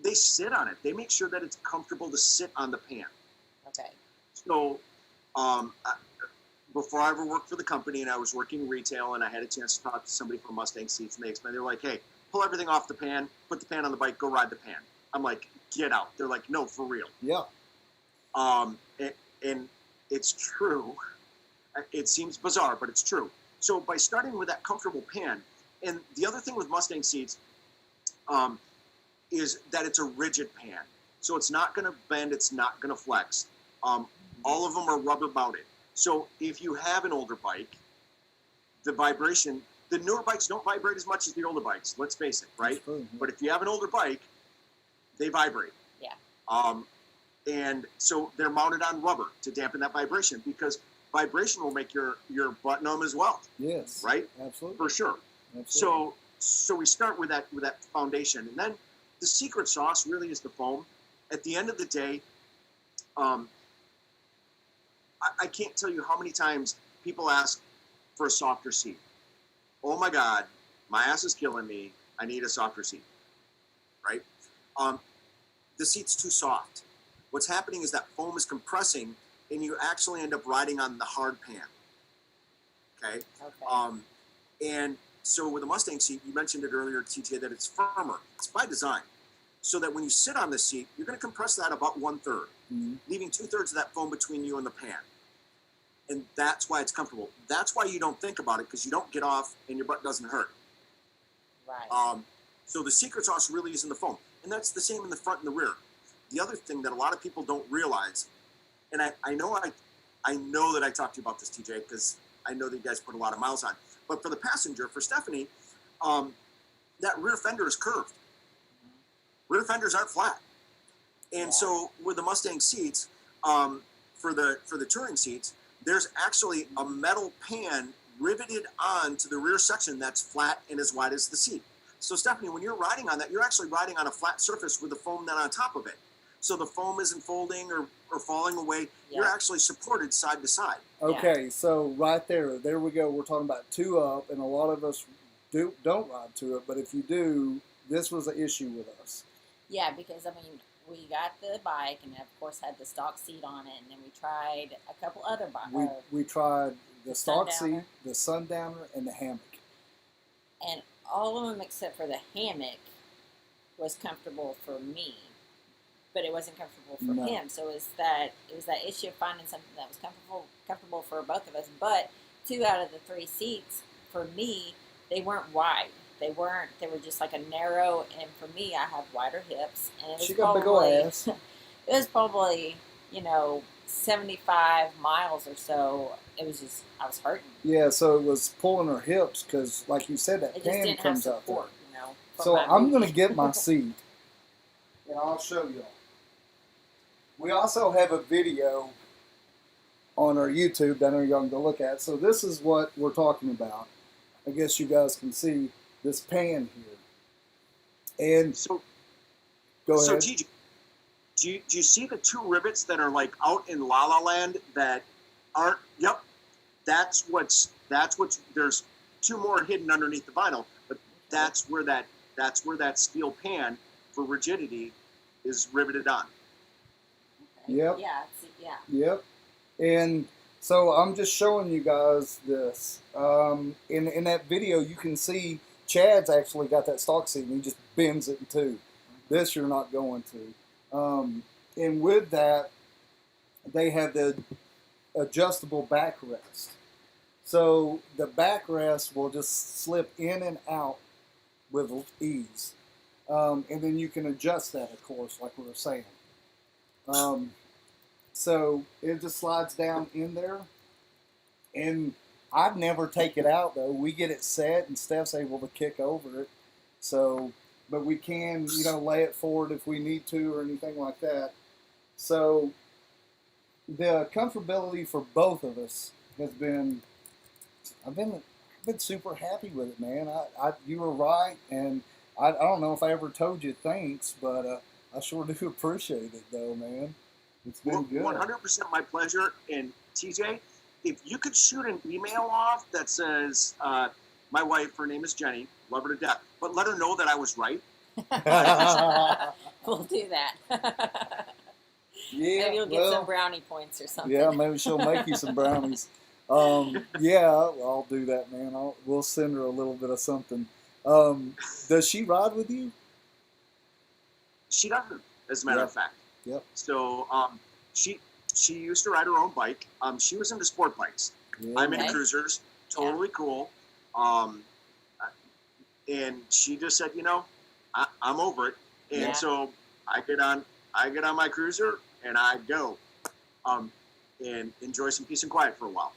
They sit on it. They make sure that it's comfortable to sit on the pan. Okay. So before I ever worked for the company and I was working retail and I had a chance to talk to somebody from Mustang Seats and they explained, they were like, hey, pull everything off the pan, put the pan on the bike, go ride the pan. I'm like, get out. They're like, no, for real. Yeah. And it's true. It seems bizarre, but it's true. So by starting with that comfortable pan, and the other thing with Mustang seats is that it's a rigid pan. So it's not going to bend. It's not going to flex. All of them are rubber mounted. So if you have an older bike, the vibration, the newer bikes don't vibrate as much as the older bikes. Let's face it, right? True, yeah. But if you have an older bike, they vibrate. Yeah. And so they're mounted on rubber to dampen that vibration, because vibration will make your butt numb as well. Yes. Right? Absolutely. For sure. Absolutely. So we start with that foundation, and then the secret sauce really is the foam. At the end of the day, I can't tell you how many times people ask for a softer seat. Oh my God, my ass is killing me. I need a softer seat. Right? The seat's too soft. What's happening is that foam is compressing, and you actually end up riding on the hard pan. Okay? And so with a Mustang seat, you mentioned it earlier, TJ, that it's firmer. It's by design. So that when you sit on the seat, you're going to compress that about 1/3, leaving 2/3 of that foam between you and the pan. And that's why it's comfortable. That's why you don't think about it, because you don't get off and your butt doesn't hurt. Right. So the secret sauce really is in the foam. And that's the same in the front and the rear. The other thing that a lot of people don't realize, and I know that I talked to you about this, TJ, because I know that you guys put a lot of miles on. But for the passenger, for Stephanie, that rear fender is curved. Rear fenders aren't flat. And so with the Mustang seats, for the touring seats, there's actually a metal pan riveted onto the rear section that's flat and as wide as the seat. So Stephanie, when you're riding on that, you're actually riding on a flat surface with the foam then on top of it. So the foam isn't folding or falling away. Yeah. You're actually supported side to side. Okay, so right there we go. We're talking about two up, and a lot of us don't ride two up, but if you do, this was an issue with us. Yeah, because I mean, we got the bike, and of course had the stock seat on it, and then we tried a couple other bikes. We tried the stock Sundowner. seat, the Sundowner, and the hammock. And all of them except for the hammock was comfortable for me, but it wasn't comfortable for him. So it was that issue of finding something that was comfortable for both of us. But 2 out of the 3 seats for me, they weren't wide. They were just like a narrow, and for me, I have wider hips, and it was She got big ol' ass. It was probably 75 miles or so. It was just, I was hurting. Yeah, so it was pulling her hips because, like you said, that It just pan didn't have comes out there. support, from So my I'm going to movement. get my seat, and I'll show y'all. We also have a video on our YouTube that y'all can go look at. So this is what we're talking about. I guess you guys can see this pan here. And So go ahead. So TJ, do you see the 2 rivets that are like out in La La Land that aren't? Yep, that's what's. There's 2 more hidden underneath the vinyl, but that's where that steel pan for rigidity is riveted on. Okay. Yep. Yeah. Yep. And so I'm just showing you guys this. In that video, you can see Chad's actually got that stock seat, and he just bends it in 2. This you're not going to. And with that, they have the adjustable backrest. So the backrest will just slip in and out with ease. And then you can adjust that, of course, like we were saying. So it just slides down in there. And I'd never take it out, though. We get it set, and Steph's able to kick over it. So, but we can, lay it forward if we need to or anything like that. So the comfortability for both of us has been, I've been super happy with it, man. You were right, and I don't know if I ever told you thanks, but I sure do appreciate it, though, man. It's been good. 100% my pleasure. And TJ, if you could shoot an email off that says, my wife, her name is Jenny, love her to death, but let her know that I was right. We'll do that. Yeah, maybe you'll get some brownie points or something. Yeah, maybe she'll make you some brownies. Yeah, I'll do that, man. We'll send her a little bit of something. Does she ride with you? She doesn't, as a matter of fact. Yep. So she used to ride her own bike. She was into sport bikes. Yeah. I'm into Okay. cruisers. Totally cool. And she just said, I'm over it. And Yeah. so I get on my cruiser and I go, and enjoy some peace and quiet for a while.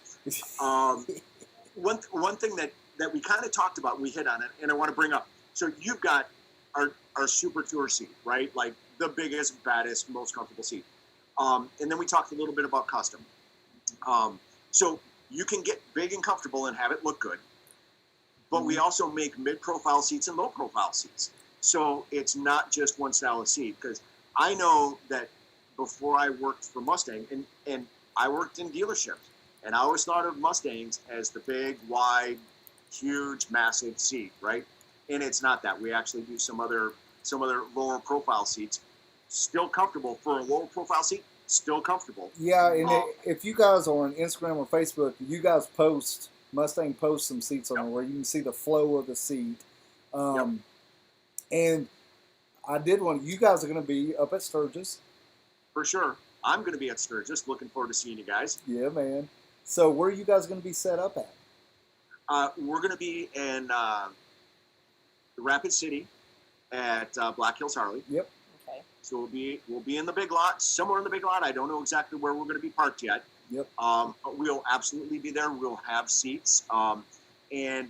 One thing that we kind of talked about, we hit on it, and I want to bring up. So you've got our Super Tour seat, right? Like the biggest, baddest, most comfortable seat. And then we talked a little bit about custom. So you can get big and comfortable and have it look good. But we also make mid-profile seats and low-profile seats. So it's not just one style of seat. Because I know that before I worked for Mustang, and I worked in dealerships, and I always thought of Mustangs as the big, wide, huge, massive seat, right? And it's not that. We actually do some other lower profile seats, still comfortable for a lower profile seat, still comfortable. Yeah, and if you guys are on Instagram or Facebook, you guys post, Mustang posts some seats on there where you can see the flow of the seat. And I did want, you guys are going to be up at Sturgis. For sure. I'm going to be at Sturgis. Looking forward to seeing you guys. Yeah, man. So where are you guys going to be set up at? We're going to be in Rapid City at Black Hills Harley. Yep. Okay. So we'll be in the big lot, somewhere in the big lot. I don't know exactly where we're going to be parked yet. Yep. But we'll absolutely be there. We'll have seats. And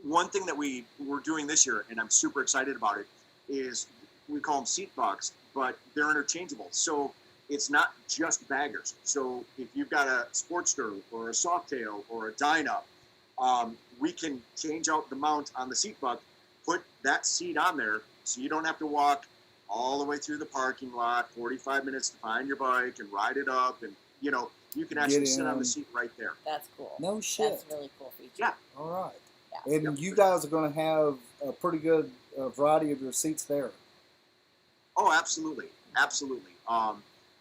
one thing that we're doing this year, and I'm super excited about it, is we call them seat bucks, but they're interchangeable. So it's not just baggers. So if you've got a Sportster or a Softail or a Dyna, we can change out the mount on the seat buck, put that seat on there, so you don't have to walk all the way through the parking lot, 45 minutes to find your bike and ride it up, and you can actually sit on the seat right there. That's cool. No shit. That's a really cool feature. Yeah. All right. Yeah. And you guys are going to have a pretty good variety of your seats there. Oh, absolutely, absolutely.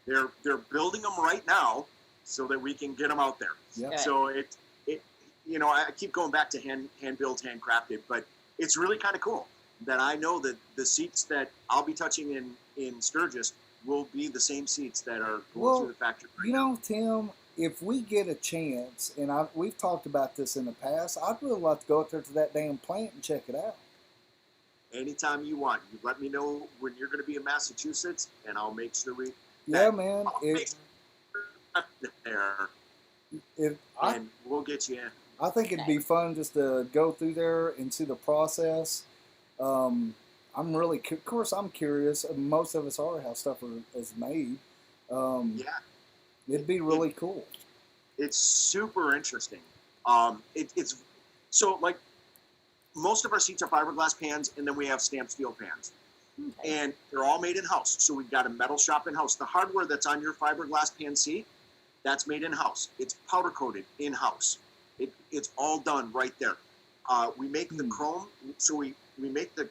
They're building them right now so that we can get them out there. Yep. Good. So I keep going back to hand built, handcrafted, but it's really kind of cool that I know that the seats that I'll be touching in Sturgis will be the same seats that are going through the factory. You know, Tim, if we get a chance, and we've talked about this in the past, I'd really like to go up there to that damn plant and check it out. Anytime you want, you let me know when you're going to be in Massachusetts, and I'll make sure we. Yeah, man. There, and we'll get you in. I think it'd be fun just to go through there and see the process. I'm really, of course, I'm curious. Most of us are how stuff is made. It'd be really cool. It's super interesting. It's so like most of our seats are fiberglass pans, and then we have stamped steel pans. Okay. And they're all made in-house. So we've got a metal shop in-house. The hardware that's on your fiberglass pan seat, that's made in-house. It's powder coated in-house. It's all done right there. We make the chrome, so we make the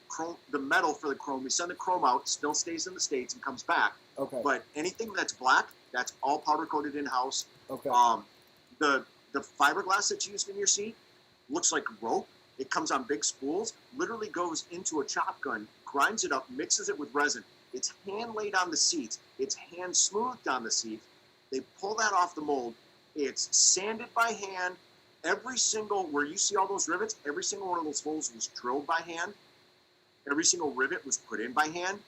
metal for the chrome. We send the chrome out, still stays in the States and comes back. Okay. But anything that's black, that's all powder coated in-house. Okay. The fiberglass that's used in your seat looks like rope. It comes on big spools, literally goes into a chop gun, grinds it up, mixes it with resin. It's hand laid on the seats. It's hand smoothed on the seats. They pull that off the mold. It's sanded by hand. Every single, where you see all those rivets, every single one of those holes was drilled by hand. Every single rivet was put in by hand.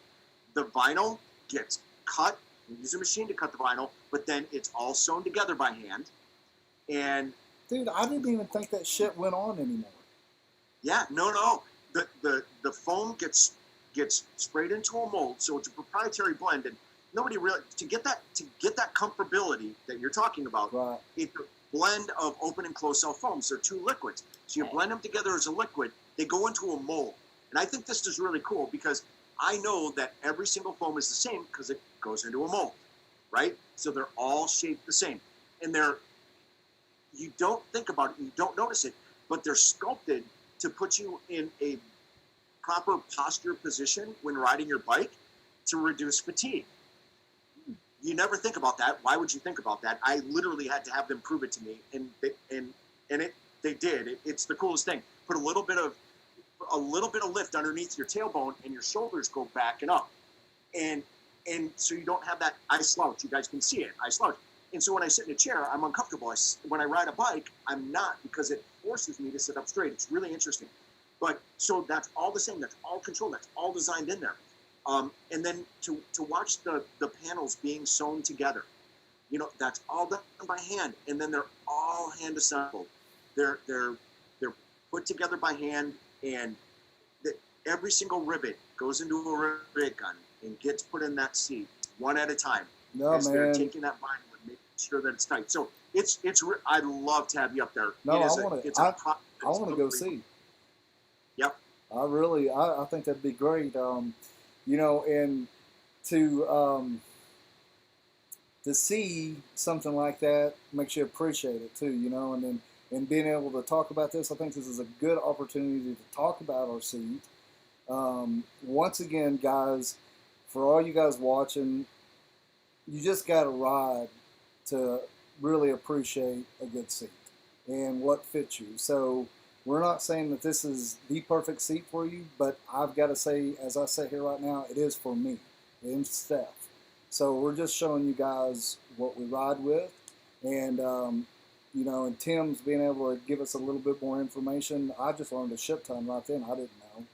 The vinyl gets cut. We use a machine to cut the vinyl, but then it's all sewn together by hand. And dude, I didn't even think that shit went on anymore. Yeah, no. The foam gets sprayed into a mold, so it's a proprietary blend, and nobody really to get that comfortability that you're talking about. Right. It's a blend of open and closed cell foams. They're two liquids, so you blend them together as a liquid. They go into a mold, and I think this is really cool because I know that every single foam is the same because it goes into a mold, right? So they're all shaped the same, and you don't think about it, you don't notice it, but they're sculpted to put you in a proper posture position when riding your bike to reduce fatigue. You never think about that. Why would you think about that? I literally had to have them prove it to me, and they did. It's the coolest thing. Put a little bit of lift underneath your tailbone, and your shoulders go back and up. and so you don't have that. I slouch. You guys can see it. I slouch. And so when I sit in a chair, I'm uncomfortable. When I ride a bike, I'm not, because it forces me to sit up straight. It's really interesting. But so that's all the same. That's all controlled. That's all designed in there. And then to watch the panels being sewn together, that's all done by hand. And then they're all hand assembled. They're put together by hand, and every single rivet goes into a rivet gun and gets put in that seat one at a time. No, as man. They're taking that vinyl and making sure that it's tight. So I'd love to have you up there. No, I want to go see. Yep. I think that'd be great. And to see something like that makes you appreciate it too, and being able to talk about this, I think this is a good opportunity to talk about our seat. Once again, guys, for all you guys watching, you just got to ride to really appreciate a good seat and what fits you. So we're not saying that this is the perfect seat for you, but I've got to say, as I sit here right now, it is for me and Steph. So we're just showing you guys what we ride with, and and Tim's being able to give us a little bit more information. I just learned a shit ton right then. I didn't know.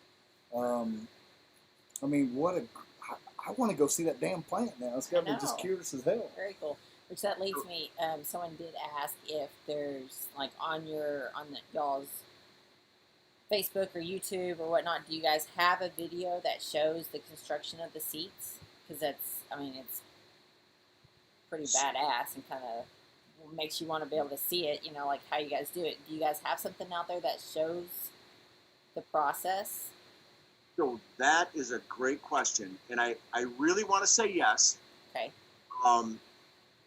I want to go see that damn plant now. It's got me just curious as hell. Very cool. Which that leads me. Someone did ask if there's like on y'all's Facebook or YouTube or whatnot. Do you guys have a video that shows the construction of the seats? Because it's pretty badass and kind of makes you want to be able to see it. Like how you guys do it. Do you guys have something out there that shows the process? So that is a great question, and I really want to say yes. Okay.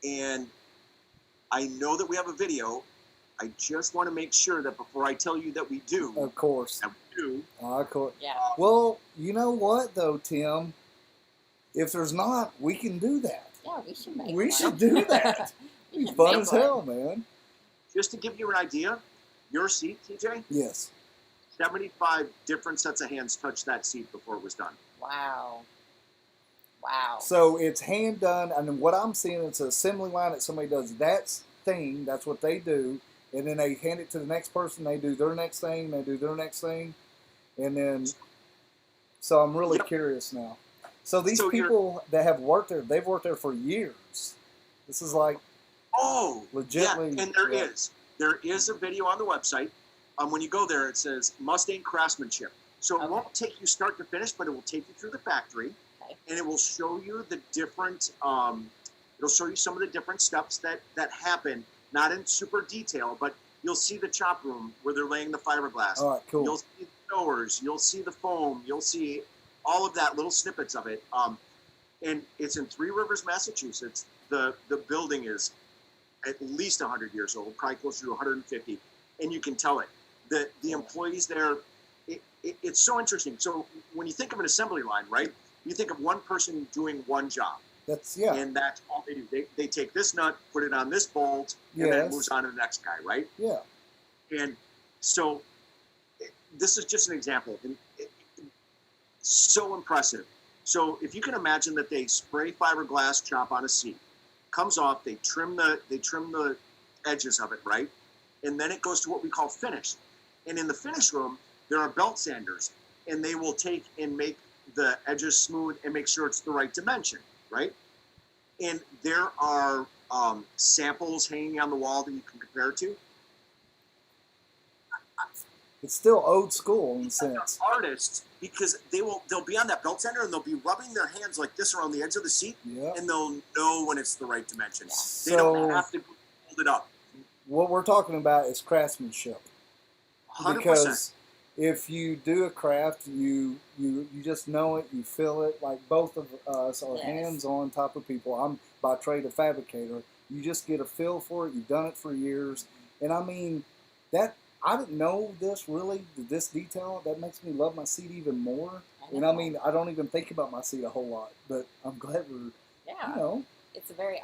And I know that we have a video. I just want to make sure that before I tell you that we do. Of course. That we do. Of course. Yeah. Well, you know what though, Tim? If there's not, we can do that. Yeah, we should make We one. should do that. It'd be fun as hell, man. Just to give you an idea, your seat, TJ? Yes. 75 different sets of hands touched that seat before it was done. Wow. So it's hand done, and what I'm seeing is an assembly line that somebody does that thing. That's what they do, and then they hand it to the next person. They do their next thing. They do their next thing, and then. So I'm really curious now. So these people that have worked there, they've worked there for years. This is like. Oh. Legitimately. Yeah, and there is a video on the website. When you go there, it says Mustang Craftsmanship. So it won't take you start to finish, but it will take you through the factory, and it will show you the different. It'll show you some of the different steps that happen, not in super detail, but you'll see the chop room where they're laying the fiberglass. All right, cool. You'll see the doors. You'll see the foam. You'll see all of that, little snippets of it. And it's in Three Rivers, Massachusetts. The building is at least 100 years old, probably closer to 150, and you can tell it. The employees there, it's so interesting. So when you think of an assembly line, right, you think of one person doing one job. And that's all they do. They take this nut, put it on this bolt, and then it moves on to the next guy, right? Yeah. And so this is just an example. And so impressive. So if you can imagine that they spray fiberglass chop on a seat, comes off, they trim the edges of it, right? And then it goes to what we call finish. And in the finish room, there are belt sanders, and they will take and make the edges smooth and make sure it's the right dimension, right? And there are samples hanging on the wall that you can compare to. It's still old school in a sense. Artists, because they'll be on that belt sander and they'll be rubbing their hands like this around the edge of the seat, and they'll know when it's the right dimension. So, they don't have to hold it up. What we're talking about is craftsmanship. 100%. Because if you do a craft, you just know it, you feel it. Like both of us are hands-on type of people. I'm by trade a fabricator. You just get a feel for it. You've done it for years, and I mean that. I didn't know this detail. That makes me love my seat even more. And I mean, I don't even think about my seat a whole lot, but I'm glad we're. Yeah. It's a very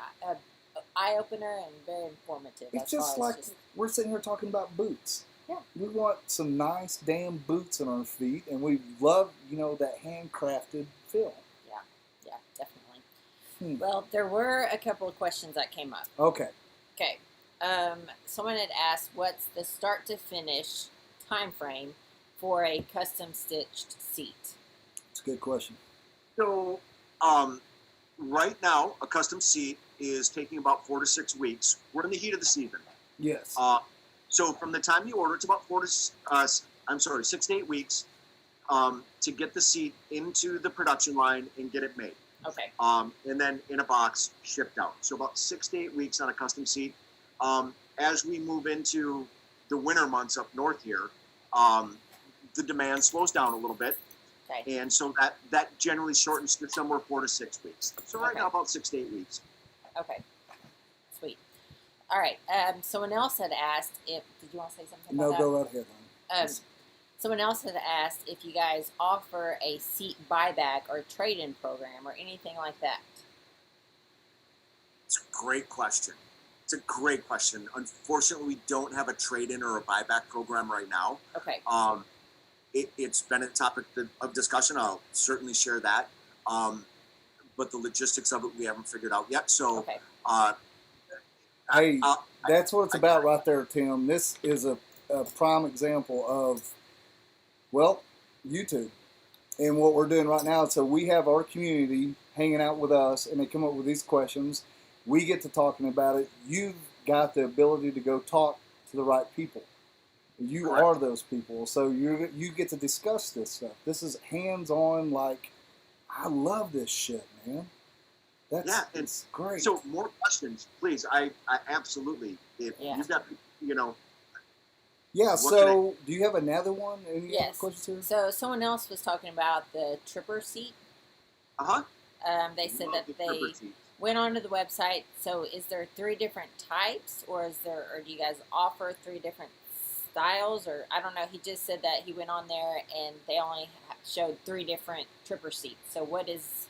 eye opener and very informative. It's just like we're sitting here talking about boots. Yeah. We want some nice damn boots on our feet, and we love, that handcrafted feel. Yeah. Well, there were a couple of questions that came up. Okay. Okay. Someone had asked, what's the start to finish time frame for a custom stitched seat? It's a good question. So, right now, a custom seat is taking about 4 to 6 weeks. We're in the heat of the season. Yes. So from the time you order, it's about 6 to 8 weeks to get the seat into the production line and get it made. Okay. And then in a box, shipped out. So about 6 to 8 weeks on a custom seat. As we move into the winter months up north here, the demand slows down a little bit. Okay. And so that generally shortens to somewhere 4 to 6 weeks. So right now, about 6 to 8 weeks. Okay. Sweet. All right. Someone else had asked if. Did you want to say something No, about go right ahead. that? Someone else had asked if you guys offer a seat buyback or trade-in program or anything like that. It's a great question. Unfortunately, we don't have a trade-in or a buyback program right now. Okay. It's been a topic of discussion. I'll certainly share that. But the logistics of it, we haven't figured out yet. So, Okay. Hey, that's what it's about right there, Tim. This is a prime example of, well, YouTube. And what we're doing right now, so we have our community hanging out with us, and they come up with these questions. We get to talking about it. You've got the ability to go talk to the right people. You Correct. are those people. So you get to discuss this stuff. This is hands-on, like, I love this shit, man. It's great. So more questions, please. I absolutely. If you've got, Yeah, so do you have another one? Any other Yes. questions here? So someone else was talking about the tripper seat. They said that they went onto the website. So is there 3 different types, or do you guys offer 3 different styles? Or I don't know. He just said that he went on there and they only showed 3 different tripper seats. So what is?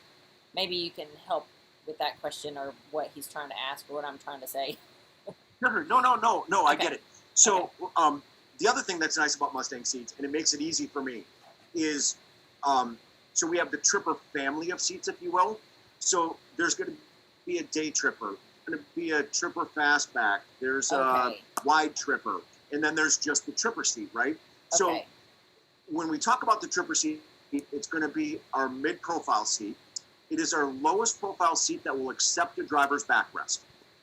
Maybe you can help with that question, or what he's trying to ask, or what I'm trying to say. Sure. No. Okay. I get it. So the other thing that's nice about Mustang seats, and it makes it easy for me, is so we have the tripper family of seats, if you will. So there's going to be a day tripper, going to be a tripper fastback. There's a wide tripper, and then there's just the tripper seat, right? So when we talk about the tripper seat, it's going to be our mid-profile seat. It is our lowest profile seat that will accept a driver's backrest.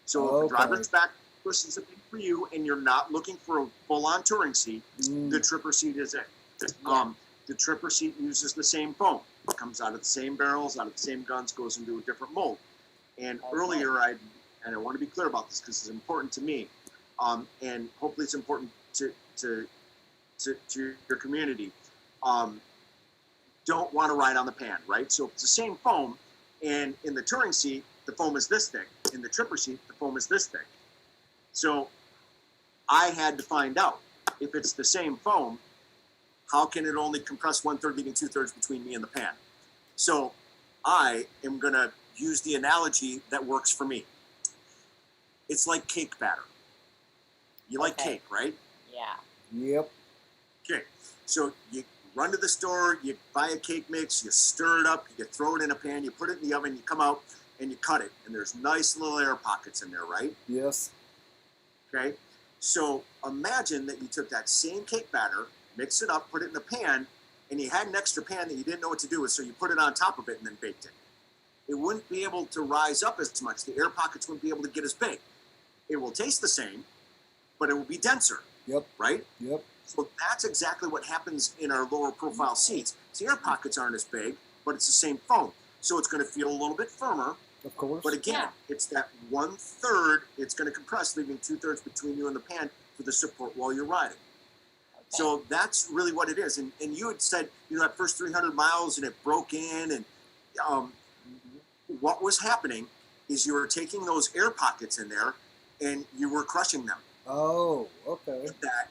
So if a driver's backrest is a thing for you and you're not looking for a full-on touring seat, the tripper seat is it. The tripper seat uses the same foam. It comes out of the same barrels, out of the same guns, goes into a different mold. And earlier, I want to be clear about this because it's important to me, and hopefully it's important to your community. Don't want to ride on the pan, right? So it's the same foam, and in the touring seat, the foam is this thick. In the tripper seat, the foam is this thick. So I had to find out, if it's the same foam, how can it only compress 1/3, leaving 2/3 between me and the pan? So I am going to use the analogy that works for me. It's like cake batter. You like cake, right? Yeah. Yep. Okay. So you run to the store, you buy a cake mix, you stir it up, you throw it in a pan, you put it in the oven, you come out and you cut it. And there's nice little air pockets in there, right? Yes. Okay. So imagine that you took that same cake batter, mix it up, put it in the pan, and you had an extra pan that you didn't know what to do with, so you put it on top of it and then baked it. It wouldn't be able to rise up as much. The air pockets wouldn't be able to get as big. It will taste the same, but it will be denser. Yep. Right? Yep. So that's exactly what happens in our lower profile seats. The air pockets aren't as big, but it's the same foam. So it's going to feel a little bit firmer. Of course. But again, it's that 1/3, it's going to compress, leaving 2/3 between you and the pan for the support while you're riding. So that's really what it is. And you had said, that first 300 miles and it broke in. And what was happening is you were taking those air pockets in there and you were crushing them. Oh, okay. That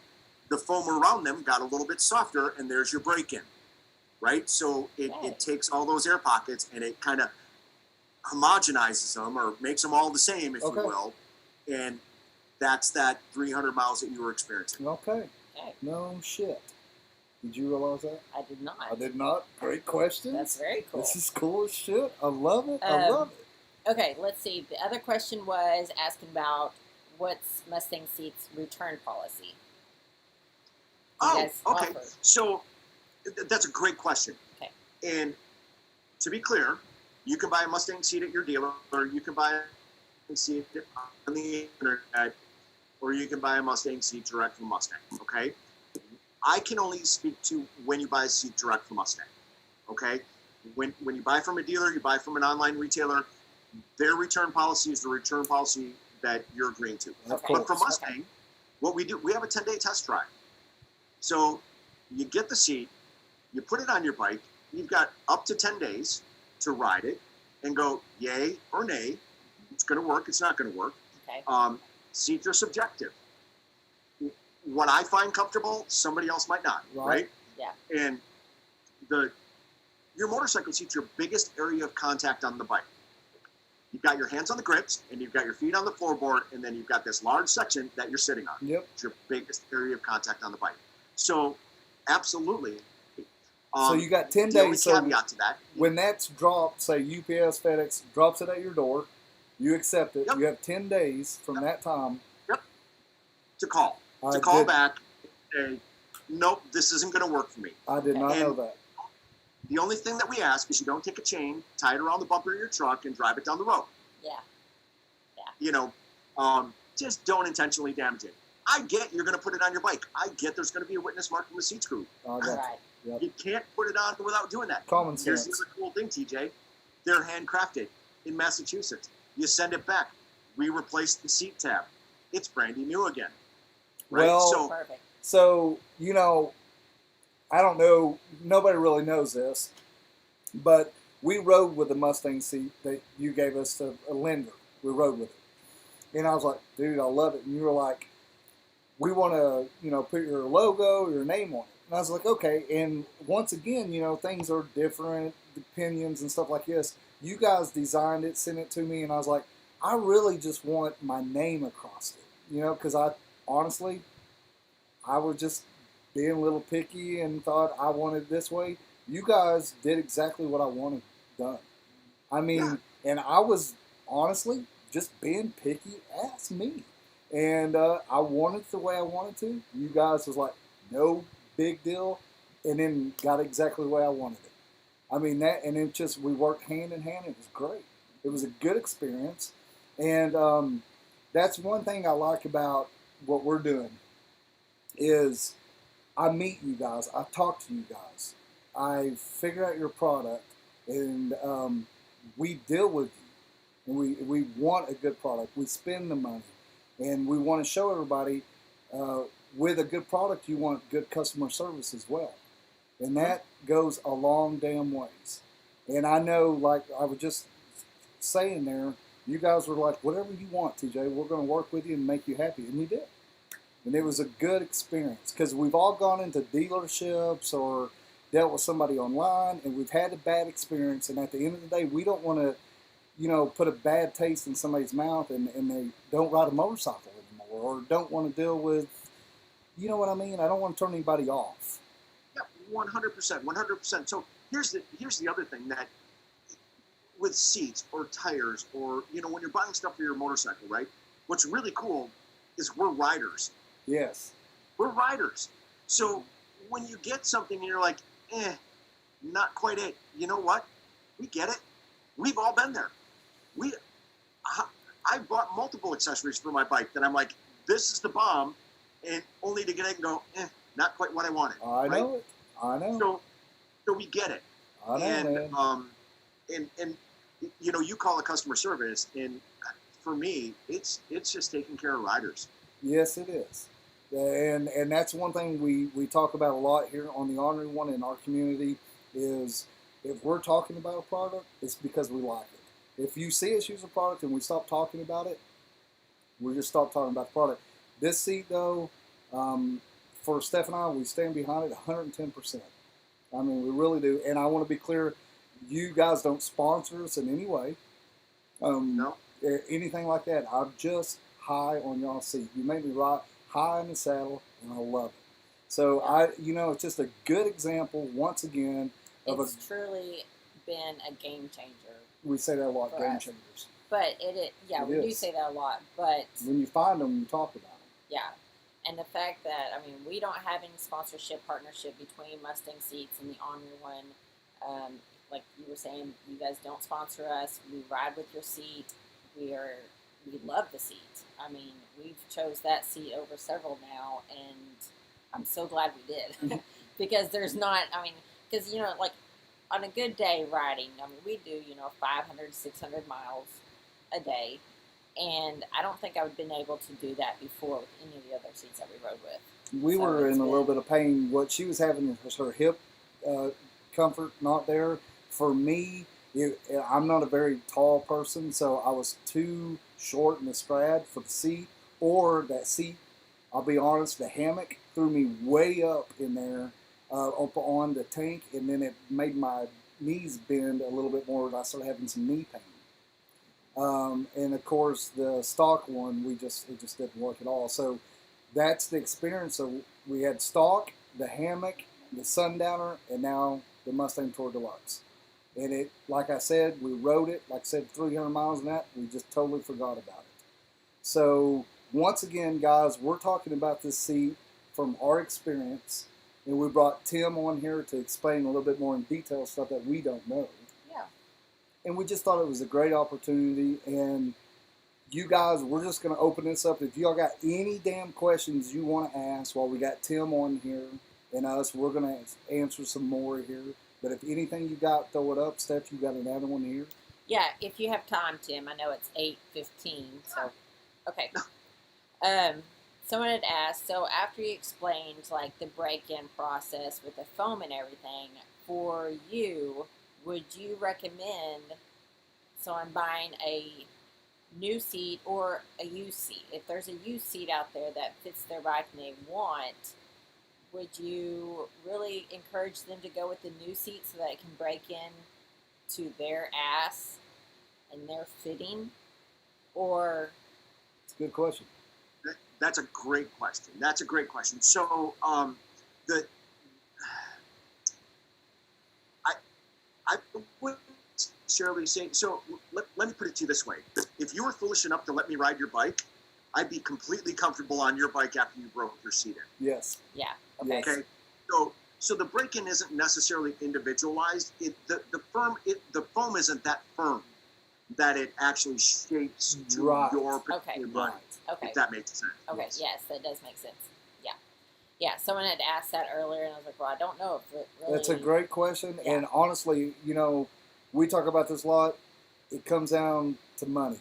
the foam around them got a little bit softer, and there's your break-in, right? So it takes all those air pockets and it kind of homogenizes them, or makes them all the same, if you will. And that's that 300 miles that you were experiencing. Okay. No shit. Did you realize that? I did not. I did not. Great question. That's very cool. This is cool as shit. I love it. I love it. Okay, let's see. The other question was asking about what's Mustang Seats return policy. Do you Oh, guys okay. offer? So that's a great question. Okay. And to be clear, you can buy a Mustang seat at your dealer, or you can buy a seat on the internet, or you can buy a Mustang seat direct from Mustang. Okay. I can only speak to when you buy a seat direct from Mustang. Okay. When you buy from a dealer, you buy from an online retailer, their return policy is the return policy that you're agreeing to. Of Okay. But for course. Mustang, what we do, we have a 10-day test drive. So you get the seat, you put it on your bike, you've got up to 10 days to ride it and go yay or nay. It's going to work, it's not going to work. Okay. Seats are subjective. What I find comfortable, somebody else might not, right? Yeah. And your motorcycle seat's your biggest area of contact on the bike. You've got your hands on the grips, and you've got your feet on the floorboard, and then you've got this large section that you're sitting on. Yep. It's your biggest area of contact on the bike. So, absolutely. So you got 10 The only days. So caveat to that, when that's dropped, say UPS, FedEx drops it at your door, you accept it. Yep. You have 10 days from that time. to call. To call back and say, nope, this isn't going to work for me. I did not know And that. the only thing that we ask is you don't take a chain, tie it around the bumper of your truck, and drive it down the road. Yeah. You know, just don't intentionally damage it. I get you're going to put it on your bike. I get there's going to be a witness mark from the seat screw. I got Right. you. Yep. You can't put it on without doing that. Common Here's sense. the other cool thing, TJ. They're handcrafted in Massachusetts. You send it back. We replace the seat tab. It's brandy new again. Right? Well, so Perfect. So, I don't know, nobody really knows this, but we rode with the Mustang seat that you gave us to a lender. We rode with it. And I was like, dude, I love it. And you were like, we want to, put your logo, your name on it. And I was like, okay. And once again, things are different, opinions and stuff like this. You guys designed it, sent it to me, and I was like, I really just want my name across it, because honestly, I was just being a little picky and thought I wanted it this way. You guys did exactly what I wanted done. I mean, and I was honestly just being picky as me. And I wanted it the way I wanted to. You guys was like, no big deal. And then got exactly the way I wanted it. I mean, we worked hand in hand. It was great. It was a good experience. And that's one thing I like about what we're doing is I meet you guys. I talk to you guys. I figure out your product, and we deal with you. And we want a good product. We spend the money, and we want to show everybody with a good product, you want good customer service as well. And that goes a long damn ways. And I know, like I was just saying there, you guys were like, whatever you want, TJ, we're going to work with you and make you happy. And you did. And it was a good experience because we've all gone into dealerships or dealt with somebody online and we've had a bad experience. And at the end of the day, we don't want to, put a bad taste in somebody's mouth and they don't ride a motorcycle anymore or don't want to deal with, you know what I mean? I don't want to turn anybody off. yeah, 100%. So here's the other thing that with seats or tires or when you're buying stuff for your motorcycle, right? What's really cool is we're riders. Yes. We're riders. So when you get something and you're like, not quite it. You know what? We get it. We've all been there. I bought multiple accessories for my bike that I'm like, this is the bomb, and only to get it and go, not quite what I wanted. I know it. I know. So we get it. I know, and and you call it customer service, and for me, it's just taking care of riders. Yes, it is. And that's one thing we talk about a lot here on the Ornery One in our community is if we're talking about a product, it's because we like it. If you see us use a product and we stop talking about it, we just stop talking about the product. This seat, though, for Steph and I, we stand behind it 110%. I mean, we really do. And I want to be clear, you guys don't sponsor us in any way. No. Anything like that. I'm just high on y'all's seat. You made me ride high in the saddle, and I love it. So, it's just a good example, once again, of It's truly been a game changer. we say that a lot, for game us. changers. But yeah, It we do is. say that a lot. But When you find them, you talk about them. yeah, and the fact that we don't have any sponsorship partnership between Mustang Seats and the Ornery One. Like you were saying, you guys don't sponsor us. We ride with your seat. We love the seat. We've chose that seat over several now, and I'm so glad we did because there's not. Because like on a good day riding, we do 500, 600 miles a day, and I don't think I would have been able to do that before with any of the other seats that we rode with. We So were it's in a little been- bit of pain. What she was having was her hip comfort not there. For me, I'm not a very tall person, so I was too short in the strad for the seat, or that seat, I'll be honest, the hammock threw me way up in there, up on the tank, and then it made my knees bend a little bit more, and I started having some knee pain. And of course, the stock one, it just didn't work at all. So that's the experience. So we had stock, the hammock, the Sundowner, and now the Mustang Tour Deluxe. And it, like I said, we rode it, like I said, 300 miles and that, we just totally forgot about it. So once again, guys, we're talking about this seat from our experience, and we brought Tim on here to explain a little bit more in detail stuff that we don't know. Yeah. And we just thought it was a great opportunity. And you guys, we're just going to open this up. If y'all got any damn questions you want to ask while we got Tim on here and us, we're going to answer some more here. But if anything you got, throw it up. Steph, you got another one here? Yeah, if you have time, Tim. I know it's 8:15, so okay. Someone had asked, so after you explained like the break-in process with the foam and everything, for you, would you recommend someone buying a new seat or a used seat? If there's a used seat out there that fits their bike and they want, would you really encourage them to go with the new seat so that it can break in to their ass and their fitting? Or It's a good question. That's a great question. So the I wouldn't necessarily say. So let me put it to you this way: if you were foolish enough to let me ride your bike, I'd be completely comfortable on your bike after you broke your seat in. Yes. yeah, okay, Yes. Okay. So the break-in isn't necessarily individualized. The foam isn't that firm that it actually shapes to Right. your particular bike. Right. okay. If that makes sense. Okay, yes, that does make sense. Yeah. Yeah, someone had asked that earlier, and I was like, well, I don't know if it really... That's a great question. Yeah. And honestly, we talk about this a lot. It comes down to money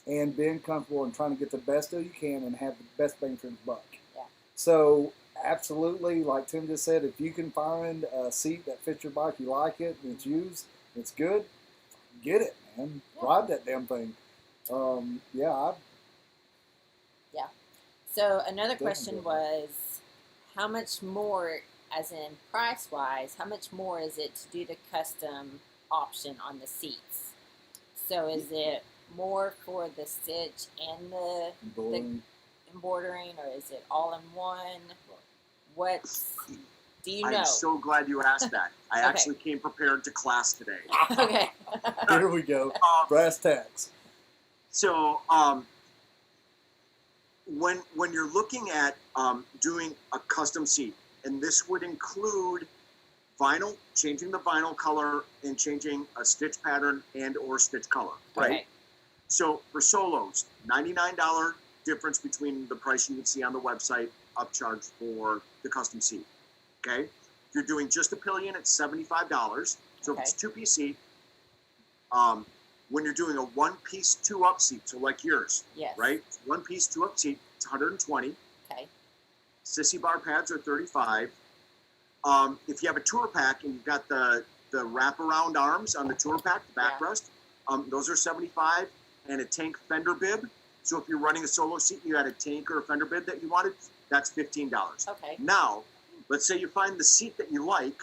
and being comfortable and trying to get the best deal you can and have the best bang for your buck. Yeah. So absolutely, like Tim just said, if you can find a seat that fits your bike, you like it, and it's used, it's good, get it, man. Yeah. Ride that damn thing. Yeah, So another Definitely. question was, how much more, as in price-wise, how much more is it to do the custom option on the seats? So is it more for the stitch and the Boring. embroidering, or is it all in one? Do you know? I'm so glad you asked that. I Okay. actually came prepared to class today. Okay. Here we go. Brass tacks. So when you're looking at doing a custom seat, and this would include vinyl, changing the vinyl color and changing a stitch pattern and or stitch color, right? Okay. So for solos, $99 difference between the price you would see on the website, upcharge for the custom seat. Okay, if you're doing just a pillion, it's $75. So if it's Okay. two-piece seat, when you're doing a one-piece two-up seat, so like yours, Yes. right? One-piece two-up seat, it's $120. Okay. Sissy bar pads are $35. If you have a tour pack and you've got the wraparound arms on the tour pack, the backrest, those are $75, and a tank fender bib. So if you're running a solo seat and you had a tank or a fender bib that you wanted, that's $15. Okay. Now, let's say you find the seat that you like,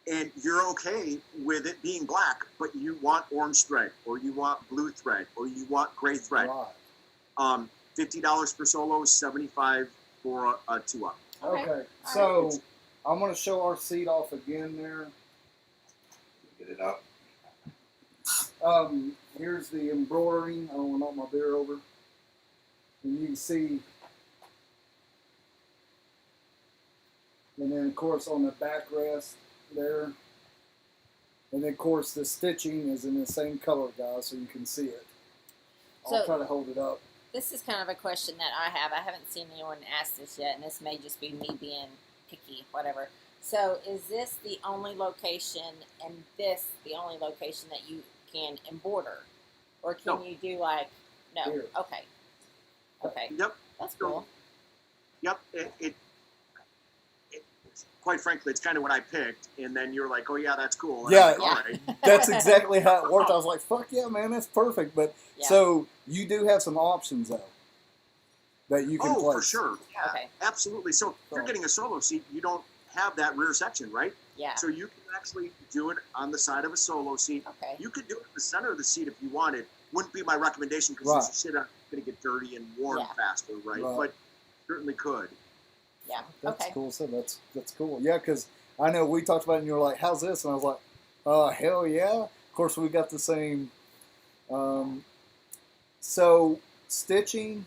and you're okay with it being black, but you want orange thread, or you want blue thread, or you want gray thread. Right. $50 for solo, $75 for a two-up. Okay. Okay. So I'm going to show our seat off again there. Get it up. Here's the embroidery. I don't want to knock my beer over. And you can see, and then of course on the backrest there, and then of course the stitching is in the same color, guys, so you can see it. I'll So- try to hold it up. This is kind of a question that I have. I haven't seen anyone ask this yet, and this may just be me being picky, whatever. So, is this the only location, and this the only location that you can embroider, or can No. you do like no? Here. Okay, okay, Yep. that's cool. Yep. Quite frankly, it's kind of what I picked, and then you're like, "Oh yeah, that's cool." And Yeah. I'm like, all right. That's exactly how it worked. I was like, fuck yeah, man, that's perfect. But Yeah. so you do have some options though that you can Oh, place. for sure. Yeah, Okay. absolutely. So if you're getting a solo seat, you don't have that rear section, right? Yeah. So you can actually do it on the side of a solo seat. Okay. You could do it in the center of the seat if you wanted. Wouldn't be my recommendation because Right. as you sit up, it's going to get dirty and worn Yeah. faster, right? Right. But certainly could. Yeah. That's Okay. cool. So that's cool. Yeah, because I know we talked about it and you were like, how's this? And I was like, hell yeah. Of course, we got the same. So stitching,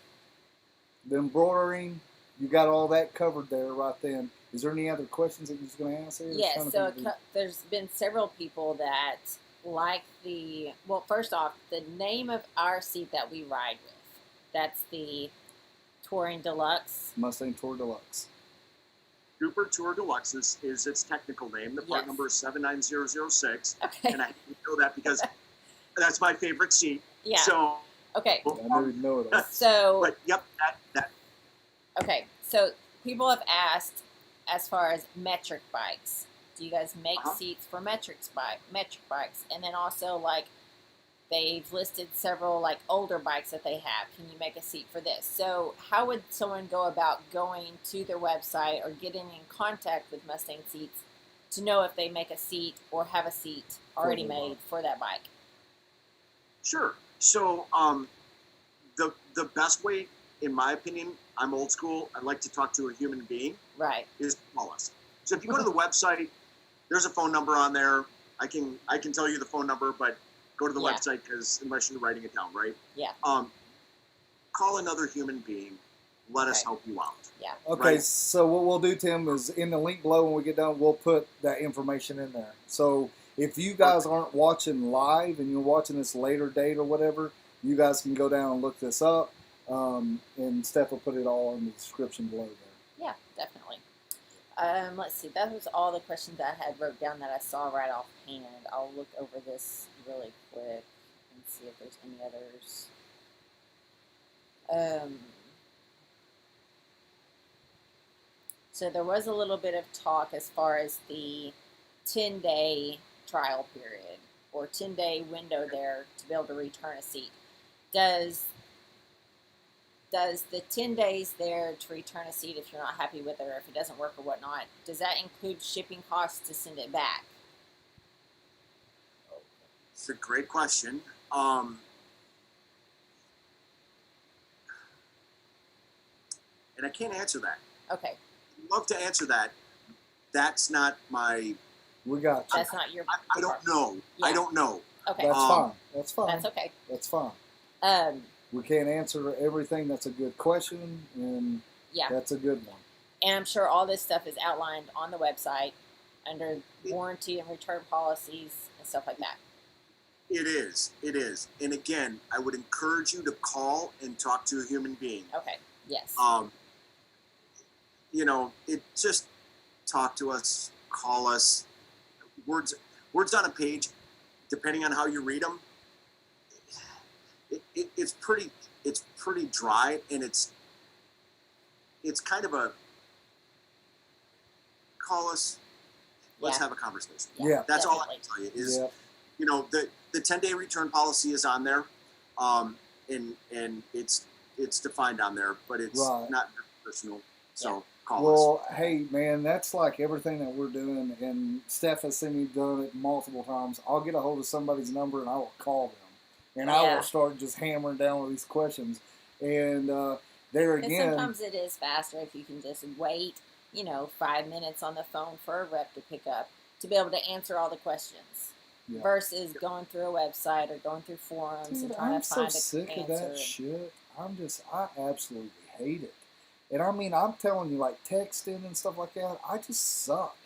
the embroidering, you got all that covered there right then. Is there any other questions that you're just going to ask there? Yes, Trying to so think of- there's been several people that like well, first off, the name of our seat that we ride with, that's the Touring Deluxe. Mustang Tour Deluxe. Super Tour Deluxe is its technical name. The part Yes. number is 79006. Okay, And I know that because that's my favorite seat. yeah, So, okay, I knew you'd know it all. so, but yep, that okay, so people have asked as far as metric bikes, do you guys make Uh-huh. seats for metric bikes? And then also, like, they've listed several like older bikes that they have. Can you make a seat for this? So how would someone go about going to their website or getting in contact with Mustang Seats to know if they make a seat or have a seat already their made bike. for that bike? Sure. So, the best way, in my opinion, I'm old school. I like to talk to a human being. Right. Is call us. So if you go to the website, there's a phone number on there. I can tell you the phone number, but go to the Yeah. website because unless you're writing it down, right? Yeah. Call another human being. Let us Okay. help you out. Yeah. Okay, Right. so what we'll do, Tim, is in the link below when we get done, we'll put that information in there. So if you guys aren't watching live and you're watching this later date or whatever, you guys can go down and look this up, and Steph will put it all in the description below there. Yeah, definitely. Let's see. That was all the questions I had wrote down that I saw right offhand. I'll look over this really quick and see if there's any others. So there was a little bit of talk as far as the 10-day trial period or 10-day window there to be able to return a seat. Does the 10 days there to return a seat if you're not happy with it or if it doesn't work or whatnot, does that include shipping costs to send it back? It's a great question. And I can't answer that. Okay, I'd love to answer that. That's not my. We got you. that's not your. I don't know. Yeah. I don't know. Okay, That's fine. That's fine. that's okay. That's fine. Um, We can't answer everything. That's a good question, and yeah, that's a good one. and I'm sure all this stuff is outlined on the website under warranty and return policies and stuff like that. It is. It is. And again, I would encourage you to call and talk to a human being. Okay, yes. It just talk to us, call us. Words on a page, depending on how you read them. It's pretty dry, and it's kind of a call us. Let's Yeah. have a conversation. Yeah. That's all I definitely. can tell you is. Yeah. The 10-day return policy is on there, and it's defined on there, but it's Right. not personal. So call us. Well, hey, man, that's like everything that we're doing, and Steph has seen me done it multiple times. I'll get a hold of somebody's number, and I will call them. And I Yeah. will start just hammering down with these questions. And there And again, sometimes it is faster if you can just wait, 5 minutes on the phone for a rep to pick up to be able to answer all the questions. Yeah. versus going through a website or going through forums Dude, and trying I'm to so find sick an of answer. that shit. I absolutely hate it. And I mean, I'm telling you, like texting and stuff like that, I just suck.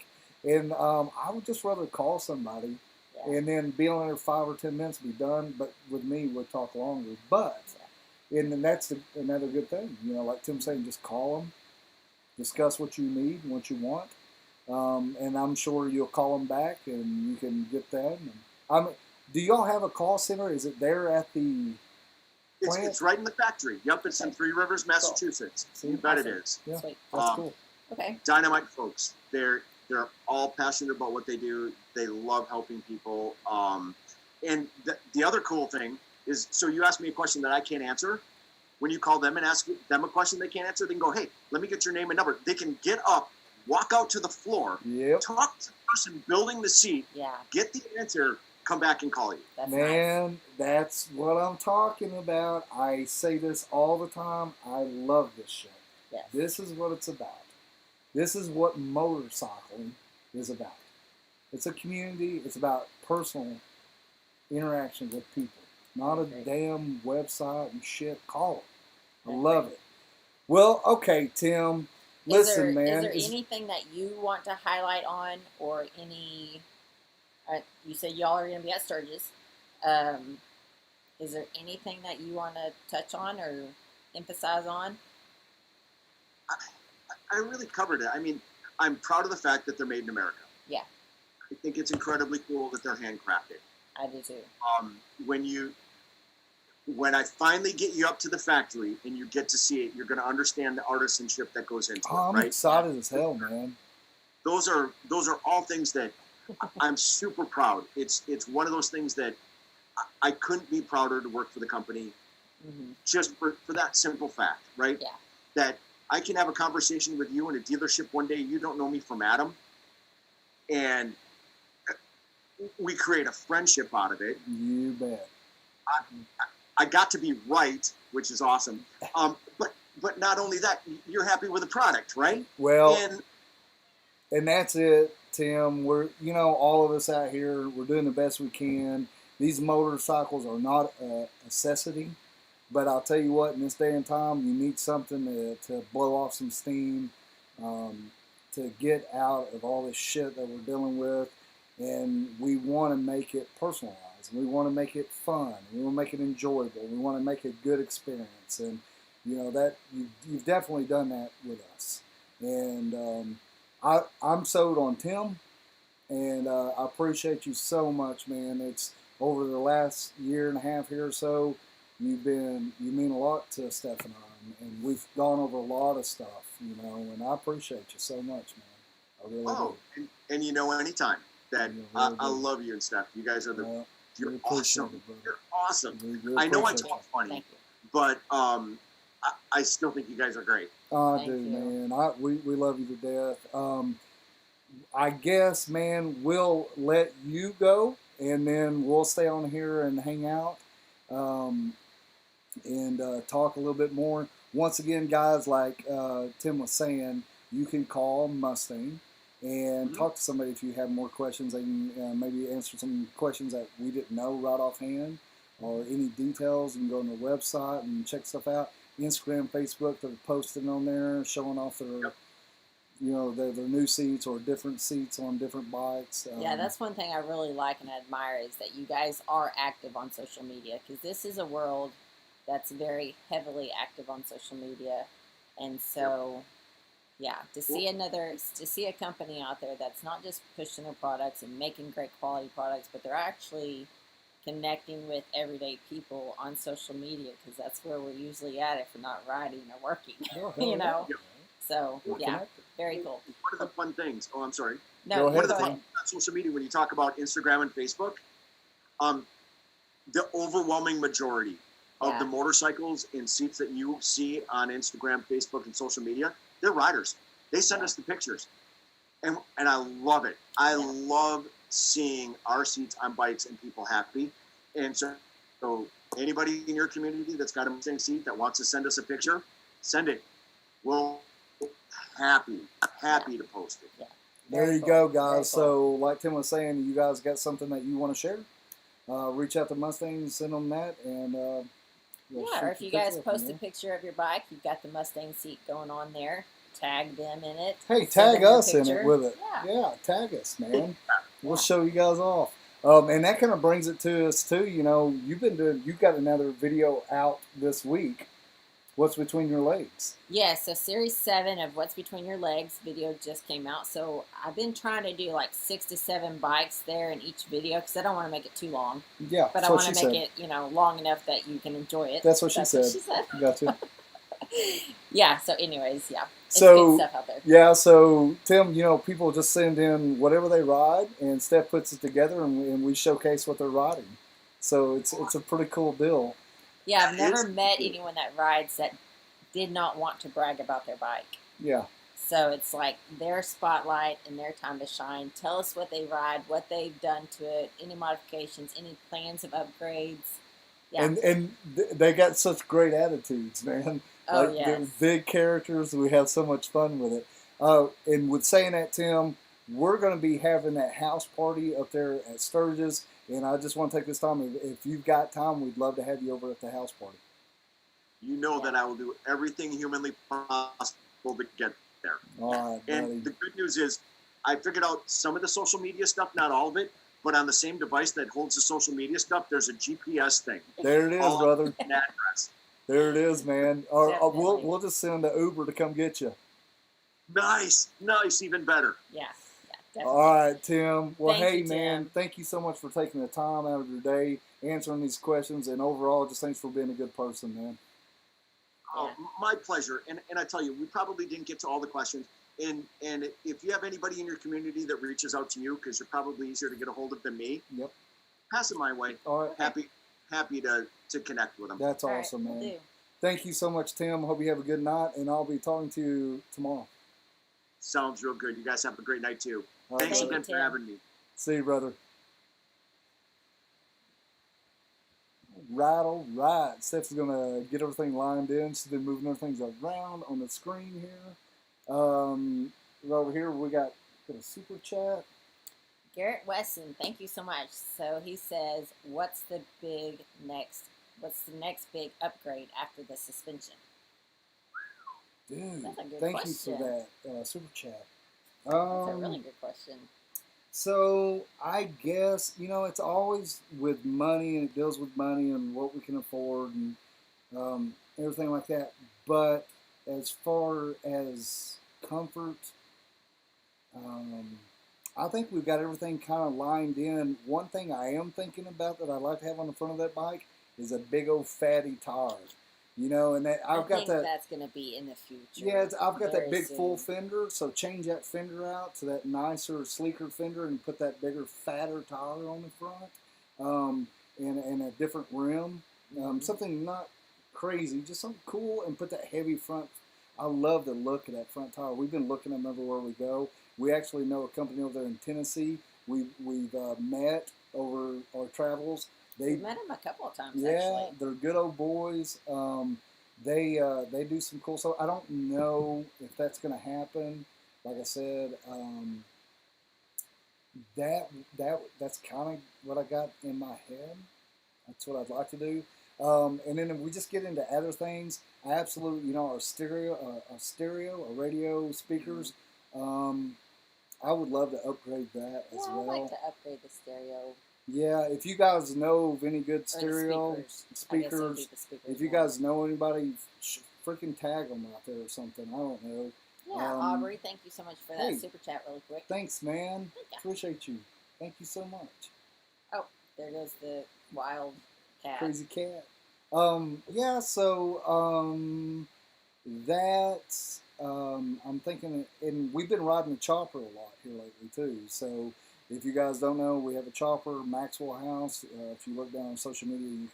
And I would just rather call somebody Yeah. and then be on there 5 or 10 minutes, be done. But with me, we'll talk longer. But, and then that's another good thing. You know, like Tim saying, just call them, discuss what you need and what you want. And I'm sure you'll call them back and you can get that. And do y'all have a call center? Is it there at the plant? It's right in the factory. Yep, it's in Three Rivers, Massachusetts. See? You bet Awesome. it is. Yeah, Sweet. that's cool. Okay. Dynamite folks. They're all passionate about what they do. They love helping people. And the other cool thing is, so you asked me a question that I can't answer. When you call them and ask them a question they can't answer, they can go, hey, let me get your name and number. They can get up, walk out to the floor, Yep. talk to the person building the seat, Yeah. get the answer, come back and call you. That's nice. Man, that's what I'm talking about. I say this all the time. I love this shit. Yes. This is what it's about. This is what motorcycling is about. It's a community. It's about personal interaction with people. Not a Okay. damn website and shit. Call it. I love it. Well, okay, Tim. Listen, man. Is there anything that you want to highlight on, or any? You said y'all are going to be at Sturgis. Is there anything that you want to touch on or emphasize on? I really covered it. I mean, I'm proud of the fact that they're made in America. Yeah. I think it's incredibly cool that they're handcrafted. I do too. When I finally get you up to the factory and you get to see it, you're going to understand the artisanship that goes into it. I'm Right? excited as hell, man. Those are all things that I'm super proud. It's one of those things that I couldn't be prouder to work for the company, just for that simple fact, right? Yeah. That I can have a conversation with you in a dealership one day. You don't know me from Adam, and we create a friendship out of it. You bet. I got to be right, which is awesome. But not only that, you're happy with the product, right? Well, and that's it, Tim. We're, all of us out here, we're doing the best we can. These motorcycles are not a necessity, but I'll tell you what, in this day and time, you need something to blow off some steam, to get out of all this shit that we're dealing with, and we want to make it personalized. We want to make it fun. We want to make it enjoyable. We want to make it a good experience, and that you've definitely done that with us. And I'm sold on Tim, and I appreciate you so much, man. It's over the last year and a half here or so. You mean a lot to Steph and I, and we've gone over a lot of stuff, and I appreciate you so much, man. I really do. And anytime that really I love you and Steph. You guys are you're we awesome. appreciate it, You're awesome. We I know I appreciate talk you. funny, Thank you. but I still think you guys are great. I Thank do, you. man. We love you to death. I guess, man, we'll let you go, and then we'll stay on here and hang out, and talk a little bit more. Once again, guys, like Tim was saying, you can call Mustang and talk to somebody if you have more questions. They can maybe answer some questions that we didn't know right offhand, or any details. You can go on their website and check stuff out. Instagram, Facebook, they're posting on there, showing off their, their new seats or different seats on different bikes. Yeah, that's one thing I really like and admire, is that you guys are active on social media, because this is a world that's very heavily active on social media. And so, yeah, to see a company out there that's not just pushing their products and making great quality products, but they're actually connecting with everyday people on social media, because that's where we're usually at if we're not riding or working, So, We're yeah, connected. very cool. One of the fun things. Oh, I'm sorry. No, Go One ahead, of the go fun ahead. things about social media, when you talk about Instagram and Facebook, the overwhelming majority of the motorcycles and seats that you see on Instagram, Facebook, and social media, they're riders. They send us the pictures, and I love it. I love seeing our seats on bikes and people happy. And so anybody in your community that's got a Mustang seat that wants to send us a picture, send it. We'll happy to post it. Yeah. There Very you cool. go, Very guys. cool. So, like Tim was saying, you guys got something that you want to share? Reach out to Mustang, send them that, and we'll Yeah, shoot or if you the guys picture up post from a picture of your bike, you've got the Mustang seat going on there. Tag them in it. there. Hey, send tag them your us in it picture. with it. Yeah. Yeah, tag us, man. We'll Yeah. show you guys off. And that kind of brings it to us too. You know, you've got another video out this week. What's between your legs? Yeah, so series 7 of What's Between Your Legs video just came out. So I've been trying to do like 6 to 7 bikes there in each video because I don't want to make it too long. Yeah, But I want to make it, long enough that you can enjoy it. That's what she said. What she said. Gotcha. Yeah, so anyways, yeah. It's So, good stuff out there. yeah, so Tim, people just send in whatever they ride, and Steph puts it together, and we showcase what they're riding. So it's a pretty cool deal. Yeah, I've That never is met cool. anyone that rides that did not want to brag about their bike. Yeah, So it's like their spotlight and their time to shine. Tell us what they ride, what they've done to it, any modifications, any plans of upgrades. Yeah. and they got such great attitudes, man. Oh, Like they're yes. big characters. We have so much fun with it. And with saying that, Tim, we're going to be having that house party up there at Sturgis, and I just want to take this time. If you've got time, we'd love to have you over at the house party. You know that I will do everything humanly possible to get there. All right, buddy. And the good news is, I figured out some of the social media stuff, not all of it, but on the same device that holds the social media stuff, there's a GPS thing. There it is, All brother. an address. There it is, man. Or Definitely. we'll just send the Uber to come get you. Nice, even better. Yeah. Definitely. All right, Tim. Well, Thank hey, you, man, Tim. thank you so much for taking the time out of your day, answering these questions, and overall, just thanks for being a good person, man. Oh, my pleasure. And I tell you, we probably didn't get to all the questions. And if you have anybody in your community that reaches out to you, because you're probably easier to get a hold of than me, Yep. pass it my way. All right. Happy to connect with them. That's All right, awesome, will man. do. Thank you so much, Tim. Hope you have a good night, and I'll be talking to you tomorrow. Sounds real good. You guys have a great night too. All right, Thanks Thank brother. again you, for Tim. having me. See you, brother. All right. Steph's going to get everything lined in. She's been moving everything around on the screen here. Right over here, we got a super chat. Garrett Wesson, thank you so much. So he says, what's the next big upgrade after the suspension? Dude, That's a good thank you for question. that super chat. That's a really good question. So I guess, it's always with money, and it deals with money and what we can afford and everything like that. But as far as comfort, I think we've got everything kind of lined in. One thing I am thinking about that I'd like to have on the front of that bike is a big old fatty tire. And that I I've got think that. that's going to be in the future. Yeah, I've got that very big soon. full fender, so change that fender out to that nicer, sleeker fender and put that bigger, fatter tire on the front, and a different rim. Something not crazy, just something cool, and put that heavy front. I love the look of that front tire. We've been looking at them everywhere we go. We actually know a company over there in Tennessee. We've met over our travels. We've met them a couple of times, Yeah, actually. they're good old boys. They do some cool stuff. I don't know if that's going to happen. Like I said, that's kind of what I got in my head. That's what I'd like to do. And then if we just get into other things, I absolutely, our stereo, our radio speakers. I would love to upgrade that as Yeah, well. I'd like to upgrade the stereo. Yeah, if you guys know of any good Or the stereo speakers. I guess it would speakers, be the speakers if you more. guys know anybody, freaking tag them out there or something. I don't know. Yeah, Aubrey, thank you so much for that hey. super chat really quick. Thanks, man. Yeah. Appreciate you. Thank you so much. Oh, there goes the wild cat. Crazy cat. Yeah, so that's I'm thinking, and we've been riding the chopper a lot here lately too. So if you guys don't know, we have a chopper, Maxwell House. If you look down on social media, you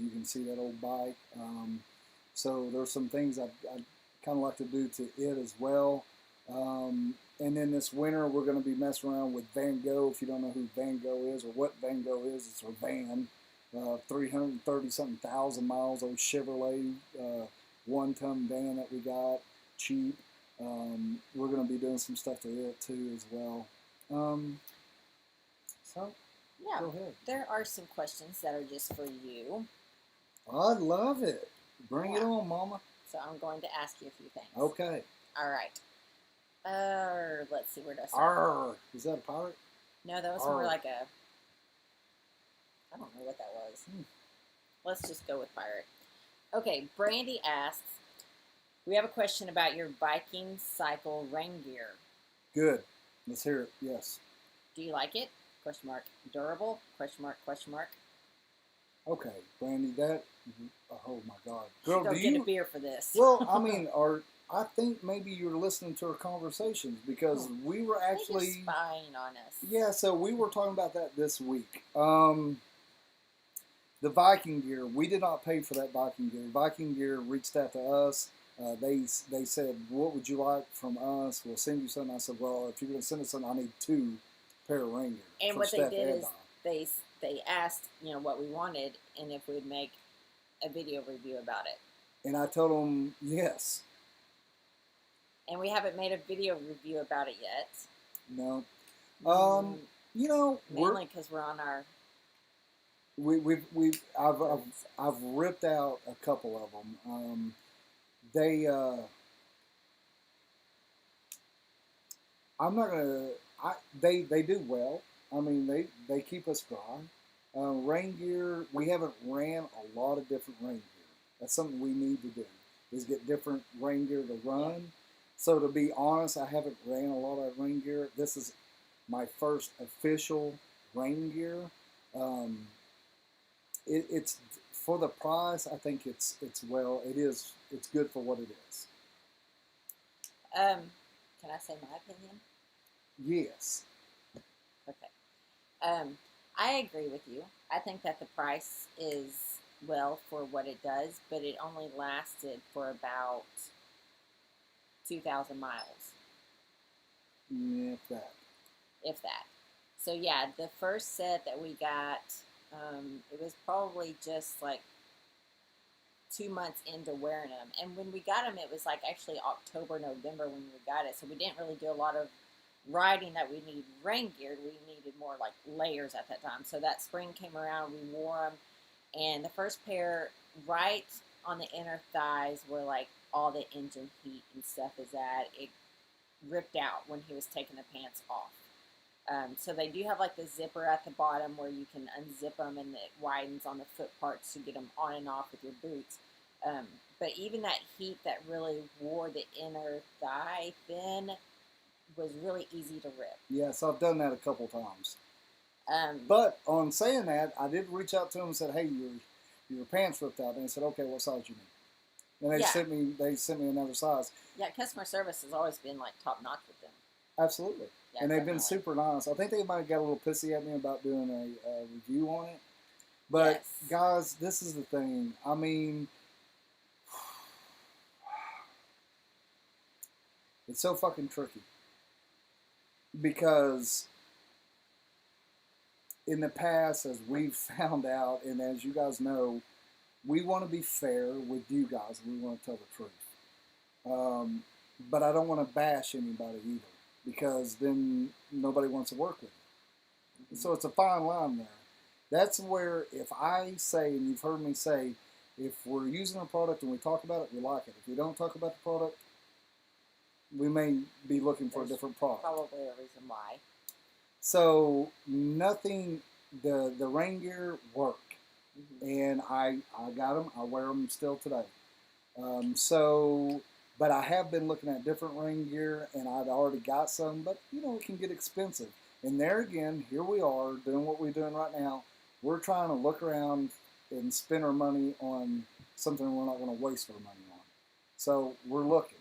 can see that old bike. So there's some things I'd kind of like to do to it as well. And then this winter, we're going to be messing around with Van Gogh. If you don't know who Van Gogh is or what Van Gogh is, it's our van. 330-something thousand miles, old Chevrolet 1-ton van that we got, cheap. We're going to be doing some stuff to it too as well. So Yeah, go ahead. there are some questions that are just for you. I love it. Bring it Yeah. on, Mama. So I'm going to ask you a few things. Okay. All right. Let's see, where do I start? Arr. Is that a pirate? No, that was Arr. more like a, I don't know what that was. Let's just go with pirate. Okay, Brandy asks, we have a question about your biking cycle rain gear. Good. Let's hear it. Yes. Do you like it? Question mark. Durable? Question mark, question mark. Okay, Brandy, that, oh my God. Girl, do get a beer for this. Well, I mean, I think maybe you're listening to our conversations because we were actually They're spying on us. Yeah, so we were talking about that this week. The Viking gear, we did not pay for that Viking gear. Viking gear reached out to us. They said, what would you like from us? We'll send you something. I said, well, if you're going to send us something, I need 2 pair of rain gear. And what they did is they asked, what we wanted and if we'd make a video review about it. And I told them yes. And we haven't made a video review about it yet. No. Mainly because we're on our. I've ripped out a couple of them. I'm not gonna. They do well. I mean, they keep us dry. Rain gear, we haven't ran a lot of different rain gear. That's something we need to do, is get different rain gear to run. Yeah. So to be honest, I haven't ran a lot of rain gear. This is my first official rain gear. It's for the price. I think it's good for what it is. Can I say my opinion? Yes. Okay. I agree with you. I think that the price is well for what it does, but it only lasted for about 2,000 miles. If that. So yeah, the first set that we got, it was probably just like 2 months into wearing them. And when we got them, it was like actually October, November when we got it. So we didn't really do a lot of riding that we need rain gear. We needed more like layers at that time. So that spring came around, we wore them. And the first pair right on the inner thighs where like all the engine heat and stuff is at, it ripped out when he was taking the pants off. So they do have like the zipper at the bottom where you can unzip them and it widens on the foot parts to get them on and off with your boots. But even that heat that really wore the inner thigh thin was really easy to rip. Yes, I've done that a couple times. But on saying that, I did reach out to them and said, "Hey, your pants ripped out." And they said, "Okay, what size you need?" And they sent me another size. Yeah, customer service has always been like top notch with them. Absolutely. Yeah, and they've been super nice. I think they might have got a little pissy at me about doing a review on it. But yes. Guys, this is the thing. I mean, it's so fucking tricky. Because in the past, as we've found out, and as you guys know, we want to be fair with you guys. We want to tell the truth. But I don't want to bash anybody either, because then nobody wants to work with you. So it's a fine line there. That's where if I say, and you've heard me say, if we're using a product and we talk about it, we like it. If we don't talk about the product, we may be looking for a different product. Probably a reason why. So nothing, the rain gear work. And I got them. I wear them still today. But I have been looking at different rain gear, and I've already got some, but it can get expensive. And there again, here we are doing what we're doing right now. We're trying to look around and spend our money on something we're not going to waste our money on. So we're looking.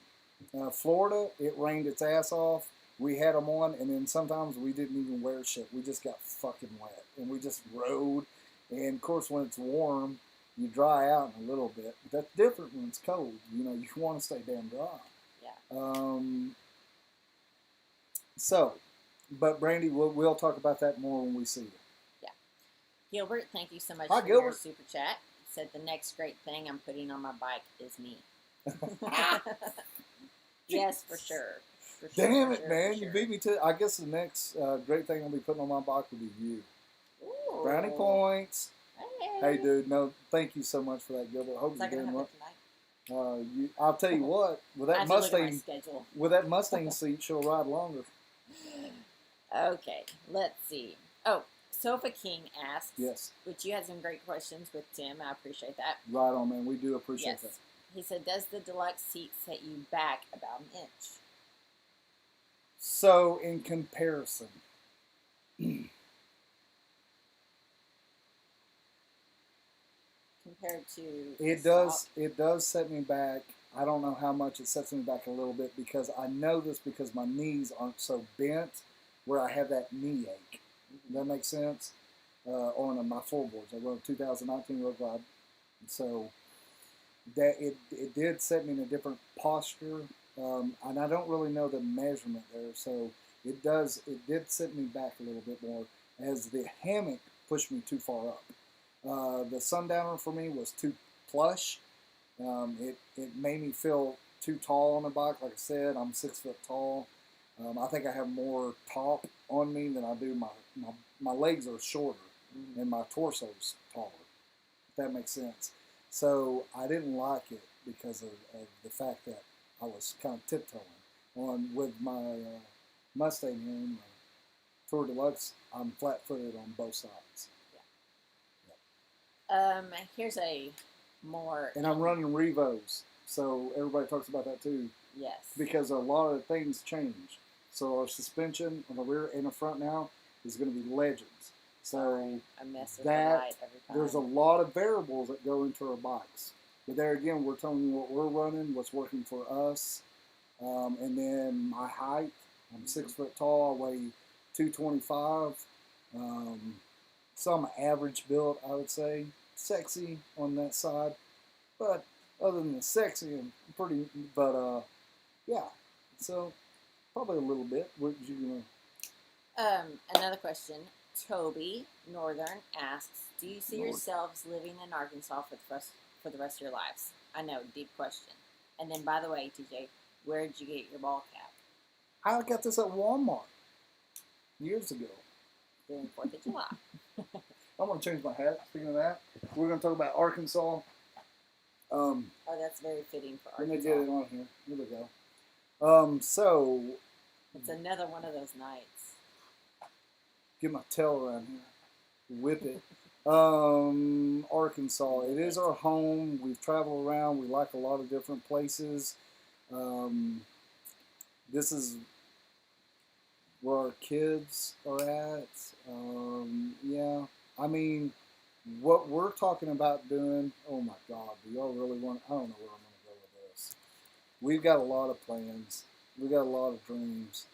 Florida, it rained its ass off. We had them on, and then sometimes we didn't even wear shit. We just got fucking wet, and we just rode. And of course, when it's warm, you dry out in a little bit. But that's different when it's cold. You want to stay damn dry. Yeah. But Brandy, we'll talk about that more when we see you. Yeah. Gilbert, thank you so much Hi, for Gilbert. your super chat. Said the next great thing I'm putting on my bike is me. Yes, for sure. For sure, Damn for it, sure, man! for You sure. beat me to. I guess the next great thing I'll be putting on my bike will be you. Ooh. Brownie points. Hey, Hey. dude. No, thank you so much for that, Gilbert. Hope Is you're that gonna doing happen well. tonight? I'll tell you what. With I that have to look at my Mustang, schedule. with that Mustang seat, she'll ride longer. Okay, let's see. Oh, Sofa King asks, Yes. which you had some great questions with Tim. I appreciate that. Right on, man. We do appreciate Yes. that. He said, does the deluxe seat set you back about an inch? So, in comparison, Compared to it does set me back. I don't know how much it sets me back a little bit because I know this because my knees aren't so bent where I have that knee ache. Does that make sense? On my floorboards, I run a 2019 Road Glide, so that it did set me in a different posture, and I don't really know the measurement there, so it did set me back a little bit more as the hammock pushed me too far up. The sundowner for me was too plush. It made me feel too tall on the bike. Like I said, I'm 6 foot tall. I think I have more top on me than I do my legs are shorter and my torso's taller. If that makes sense. So I didn't like it because of the fact that I was kind of tiptoeing on with my Mustang here, my Tour Deluxe. I'm flat-footed on both sides. Here's a more... And I'm running Revos, so everybody talks about that too. Yes. Because a lot of things change. So our suspension on the rear and the front now is going to be Legends. So I mess with the light every time. there's a lot of variables that go into our bikes. But there again, we're telling you what we're running, what's working for us. And then my height, I'm 6 foot tall, I weigh 225. So I'm average built, I would say. Sexy on that side. But other than the sexy, I'm pretty, but yeah. So probably a little bit. What did you Another question. Toby Northern asks, do you see yourselves living in Arkansas for the rest of your lives? I know, deep question. And then, by the way, TJ, where did you get your ball cap? I got this at Walmart years ago. During 4th of July. I'm going to change my hat. Speaking of that, we're going to talk about Arkansas. Oh, that's very fitting for Let Arkansas. me get it on here. Here we go. So It's another one of those nights. Get my tail around here. Whip it. Arkansas. It is our home. We've traveled around. We like a lot of different places. This is where our kids are at. Yeah. I mean, what we're talking about doing, oh my God, do y'all really want, I don't know where I'm going to go with this. We've got a lot of plans. We've got a lot of dreams.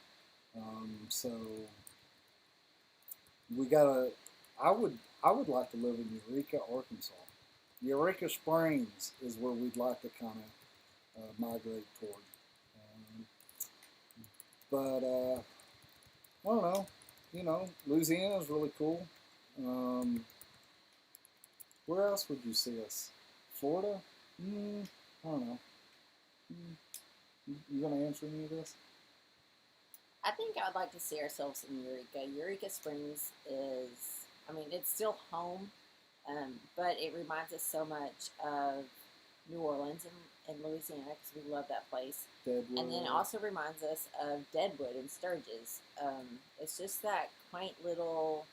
So we gotta, I would like to live in Eureka, Arkansas. Eureka Springs is where we'd like to kind of migrate toward. But I don't know. You know, Louisiana is really cool. Where else would you see us? Florida? I don't know. You gonna answer any of this? I think I would like to see ourselves in Eureka. Eureka Springs is, I mean, it's still home, but it reminds us so much of New Orleans and Louisiana because we love that place. Deadwood. And then it also reminds us of Deadwood and Sturgis. It's just that quaint little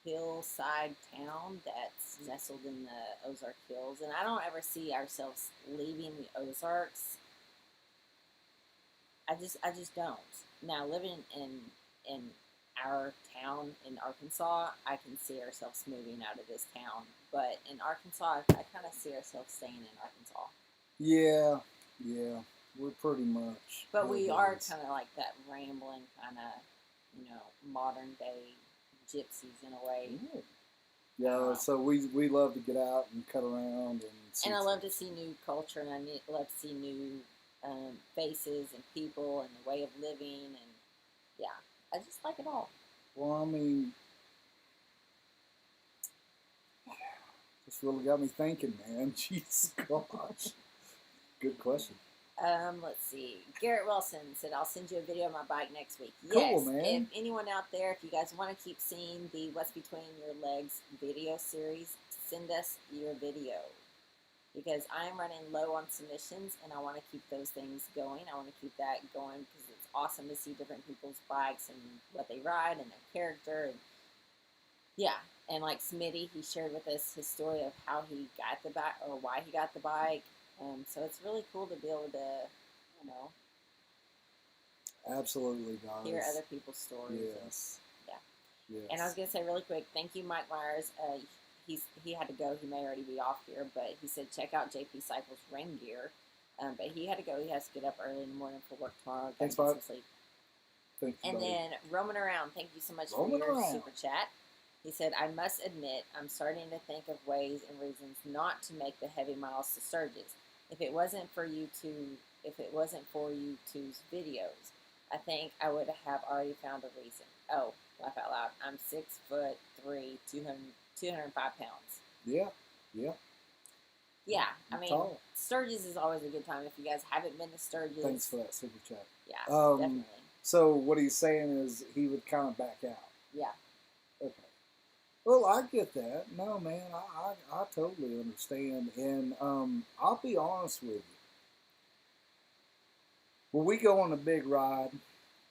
hillside town that's nestled in the Ozark Hills. And I don't ever see ourselves leaving the Ozarks. I just don't. Now, living in our town in Arkansas, I can see ourselves moving out of this town. But in Arkansas, I kind of see ourselves staying in Arkansas. Yeah, we're pretty much. But we are kind of like that rambling kind of, modern day gypsies in a way. Yeah, so we love to get out and cut around and I love to see new culture, and I love to see new faces and people and the way of living, and yeah, I just like it all. Well, I mean, this really got me thinking, man. Jeez, gosh. Good question. Let's see. Garrett Wilson said, I'll send you a video of my bike next week. Cool, Yes, man. if anyone out there, if you guys want to keep seeing the What's Between Your Legs video series, send us your video. Because I'm running low on submissions and I want to keep those things going. I want to keep that going because it's awesome to see different people's bikes and what they ride and their character. And yeah, and like Smitty, he shared with us his story of how he got the bike or why he got the bike. So it's really cool to be able to, you know, Absolutely, guys. hear other people's stories. Yes. Yeah. Yes. And I was gonna say really quick, thank you, Mike Myers. He had to go. He may already be off here, but he said check out JP Cycles rain gear. But he had to go. He has to get up early in the morning for work tomorrow. Thanks, Gotta Bob. get some sleep. Thank you, And buddy. then roaming around. Thank you so much Roaming for your around. super chat. He said, I must admit, I'm starting to think of ways and reasons not to make the heavy miles to Sturgis. If it wasn't for YouTube's videos, I think I would have already found a reason. Oh, laugh out loud. I'm 6'3", 205 pounds. Yeah. Yeah. Yeah, I mean, Tall. Sturgis is always a good time. If you guys haven't been to Sturgis, Thanks for that super chat. yeah, Um, definitely. So what he's saying is he would kind of back out. Yeah. Okay. Well, I get that. No, man, I totally understand. And I'll be honest with you. When we go on a big ride,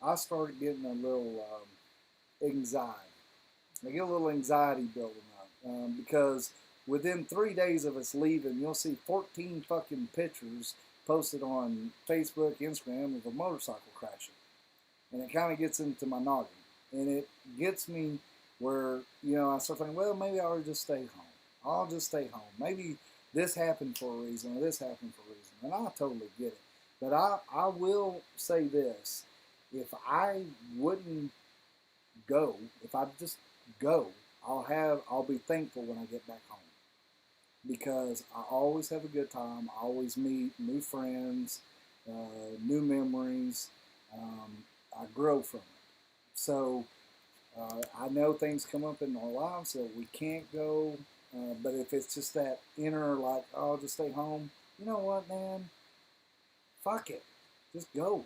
I started getting a little anxiety. I get a little anxiety building up because within 3 days of us leaving, you'll see 14 fucking pictures posted on Facebook, Instagram of a motorcycle crashing. And it kind of gets into my noggin. And it gets me where, you know, I start thinking, well, maybe I ought to just stay home. I'll just stay home. Maybe this happened for a reason or this happened for a reason. And I totally get it. But I will say this. If I wouldn't go, if I just go, I'll be thankful when I get back home. Because I always have a good time. I always meet new friends, new memories. I grow from it. So I know things come up in our lives that we can't go. But if it's just that inner, like, oh, I'll just stay home. You know what, man? Fuck it. Just go.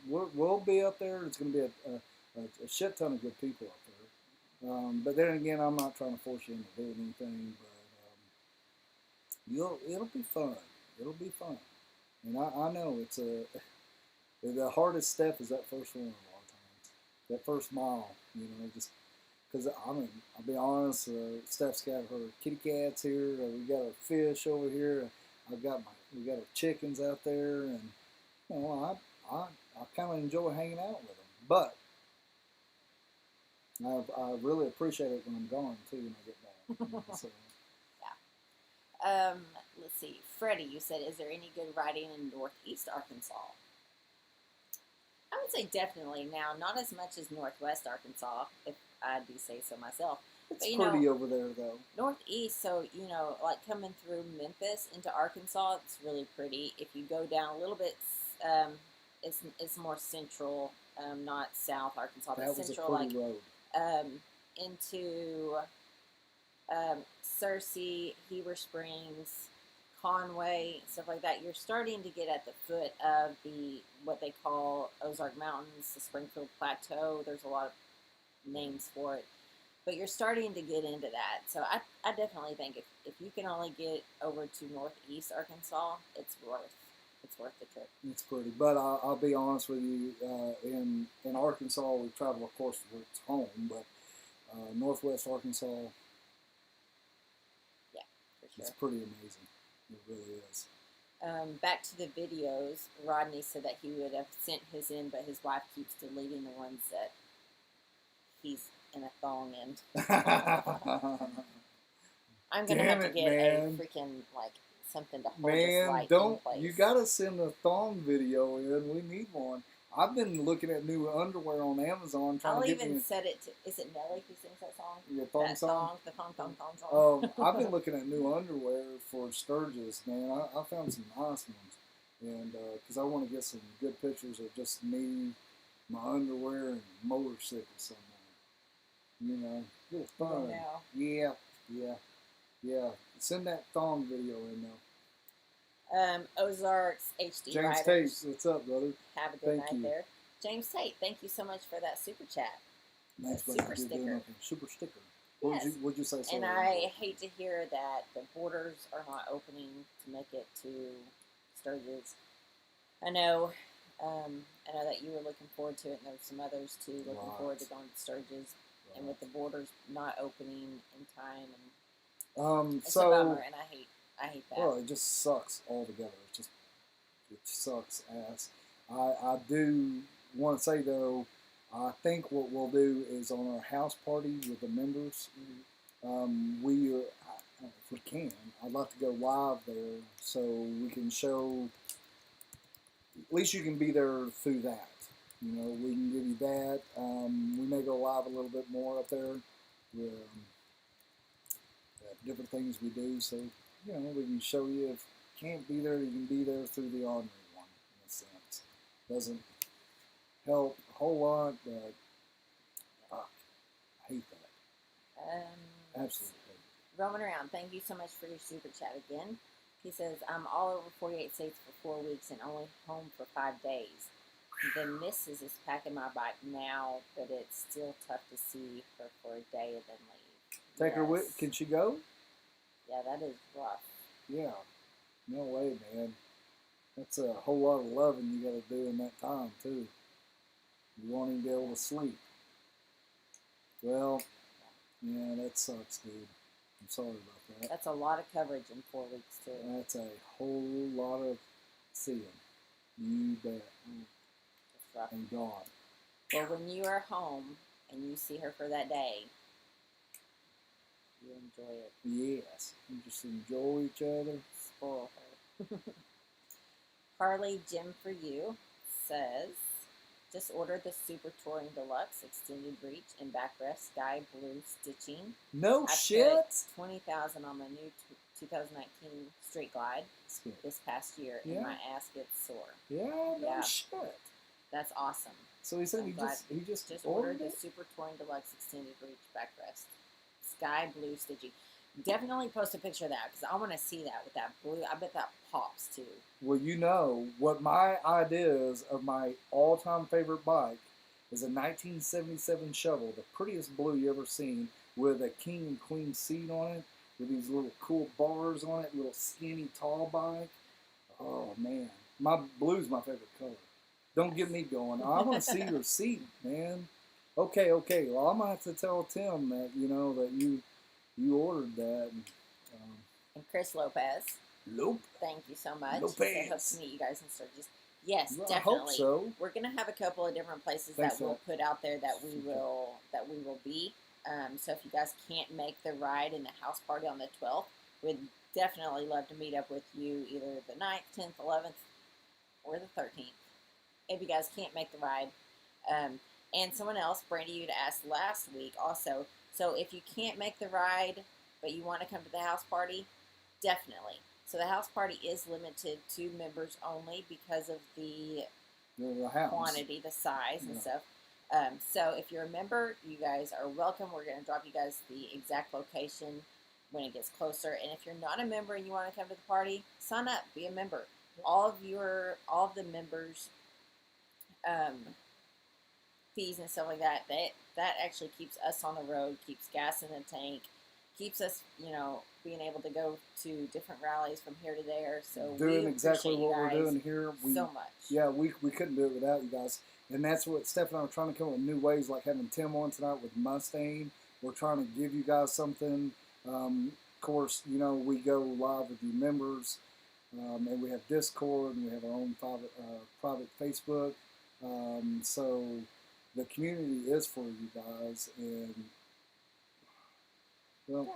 We'll be up there. It's going to be a shit ton of good people up there. But then again, I'm not trying to force you into doing anything. But it'll be fun. It'll be fun. And I know it's the hardest step is that first one a lot of times. That first mile, you know, just because I mean, I'll be honest. Steph's got her kitty cats here. We got our fish over here. we got our chickens out there, and you know, I kind of enjoy hanging out with them. But I really appreciate it when I'm gone too, when I get back. You know, so. Let's see. Freddie, you said, is there any good riding in Northeast Arkansas? I would say definitely. Now, not as much as Northwest Arkansas, if I do say so myself. It's but, you pretty know, over there, though. Northeast, so, you know, like coming through Memphis into Arkansas, it's really pretty. If you go down a little bit, it's more central, not South Arkansas, That but was central, a pretty like road. into Searcy, Heber Springs, Conway, stuff like that. You're starting to get at the foot of what they call Ozark Mountains, the Springfield Plateau. There's a lot of names for it, but you're starting to get into that. So I definitely think if you can only get over to Northeast Arkansas, it's worth the trip. It's pretty, but I'll be honest with you. In Arkansas, we travel, of course, where it's home, but Northwest Arkansas, Yeah, for sure. it's pretty amazing. It really is. Back to the videos, Rodney said that he would have sent his in, but his wife keeps deleting the ones that he's in a thong in. I'm gonna have to get a freaking something to hold this light in place. You gotta send a thong video in. We need one. I've been looking at new underwear on Amazon trying I'll to get even me. set it to. Is it Nelly who sings that song? Your thong That song? the thong song. I've been looking at new underwear for Sturgis, man. I found some nice ones, and because I want to get some good pictures of just me, my underwear, and motorcycle somewhere. You know, it's fun. Yeah. Yeah. Send that thong video in though. Ozarks HD James Riders. Tate, what's up, brother? Have a good Thank night you. there. James Tate, thank you so much for that super chat. Thanks, Super buddy. You're doing sticker. okay. Super sticker. Yes. What'd you say? And I hate to hear that the borders are not opening to make it to Sturgis. I know that you were looking forward to it, and there were some others too looking forward to going to Sturgis. Right. And with the borders not opening in time, and it's a bummer, and I hate that. Well, it just sucks altogether. It sucks ass. I do want to say though, I think what we'll do is on our house party with the members, if we can, I'd like to go live there so we can show. At least you can be there through that. You know, we can give you that. We may go live a little bit more up there. Different things we do, so you know we can show you. If you can't be there, you can be there through the Ornery One. In a sense, doesn't help a whole lot, but I hate that. Absolutely. Roaming around. Thank you so much for your super chat again. He says, I'm all over 48 states for 4 weeks and only home for 5 days. The missus is packing my bike now, but it's still tough to see her for a day and then leave. Take her with. Can she go? Yeah, that is rough. Yeah. No way, man. That's a whole lot of loving you got to do in that time, too. You won't even be able to sleep. Well, yeah, that sucks, dude. I'm sorry about that. That's a lot of coverage in 4 weeks, too. That's a whole lot of seeing. You bet. That's rough. And gone. Well, when you are home and you see her for that day, you enjoy it. Yes. You just enjoy each other. Spoil her. Harley Jim for You says, just ordered the Super Touring Deluxe extended reach and backrest sky blue stitching. No shit. $20,000 on my new 2019 Street Glide this past year, and my ass gets sore. Yeah, no shit. That's awesome. So he said he just ordered the Super Touring Deluxe extended reach backrest sky blue stitching. Definitely post a picture of that because I want to see that with that blue. I bet that pops too. Well, you know what my idea is of my all-time favorite bike is a 1977 shovel, the prettiest blue you ever seen, with a king and queen seat on it, with these little cool bars on it, little skinny tall bike. Oh man, my blue's my favorite color. Don't get me going. I want to see your seat, man. Okay. Well, I'm gonna have to tell Tim that that you ordered that. And Chris Lopez. Nope. Thank you so much. Lopez. I hope to meet you guys in Sturgis. Yes, well, definitely. I hope so. We're gonna have a couple of different places that we'll put out there that we will be. So if you guys can't make the ride in the house party on the 12th, we'd definitely love to meet up with you either the 9th, 10th, 11th, or the 13th. If you guys can't make the ride. And someone else, Brandy, you'd asked last week also. So if you can't make the ride, but you want to come to the house party, definitely. So the house party is limited to members only because of the quantity, the size and stuff. So if you're a member, you guys are welcome. We're going to drop you guys the exact location when it gets closer. And if you're not a member and you want to come to the party, sign up, be a member. All of the members' fees and stuff like that, that actually keeps us on the road, keeps gas in the tank, keeps us, being able to go to different rallies from here to there. So doing exactly what we're doing here. So much. Yeah, we couldn't do it without you guys. And that's what Steph and I are trying to come up with new ways, like having Tim on tonight with Mustang. We're trying to give you guys something. Of course, we go live with you members, and we have Discord, and we have our own private Facebook. So the community is for you guys, and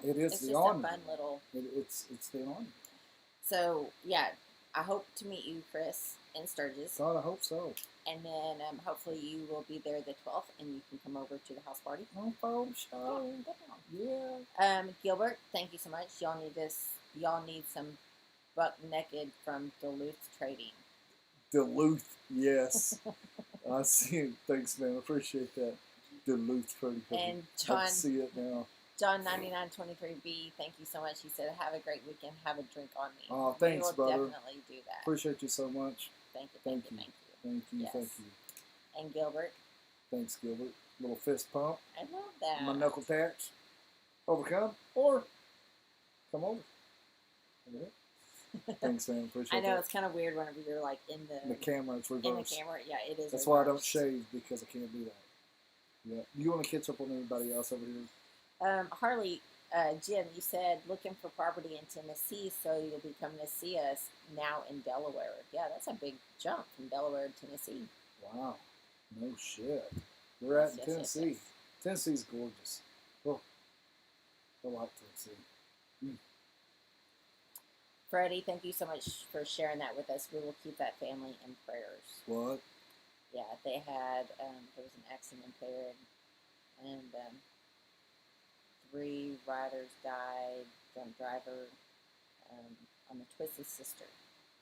it is it's the just honor. A fun little. It's the honor. So yeah, I hope to meet you, Chris, in Sturgis. God, I hope so. And then hopefully you will be there the 12th, and you can come over to the house party. Oh, for sure. Yeah. Gilbert, thank you so much. Y'all need some buck naked from Duluth Trading. Duluth, yes. I see it. Thanks, man. I appreciate that. Duluth Trading. And I see it now. John 9923B, thank you so much. He said, "Have a great weekend. Have a drink on me." Oh, thanks, brother. We will definitely do appreciate you so much. Thank you. Thank you. Yes. Thank you. And Gilbert. Thanks, Gilbert. Little fist pump. I love that. My knuckle taps. Overcome or come over. Thanks, Sam. Appreciate I know that. it's kind of weird whenever you're like in the camera. It's reversed. in the camera. Yeah, it is. That's why I don't reversed. shave, because I can't do that. Yeah. You want to catch up on everybody else over here? Harley, Jim, you said looking for property in Tennessee, so you'll be coming to see us now in Delaware. Yeah, that's a big jump from Delaware to Tennessee. Wow. No shit. We're at Yes, Tennessee. yes. Tennessee's gorgeous. Oh, I like Tennessee. Freddie, thank you so much for sharing that with us. We will keep that family in prayers. What? Yeah, they had, there was an accident there, and 3 riders died, drunk driver, on the Twisted Sister.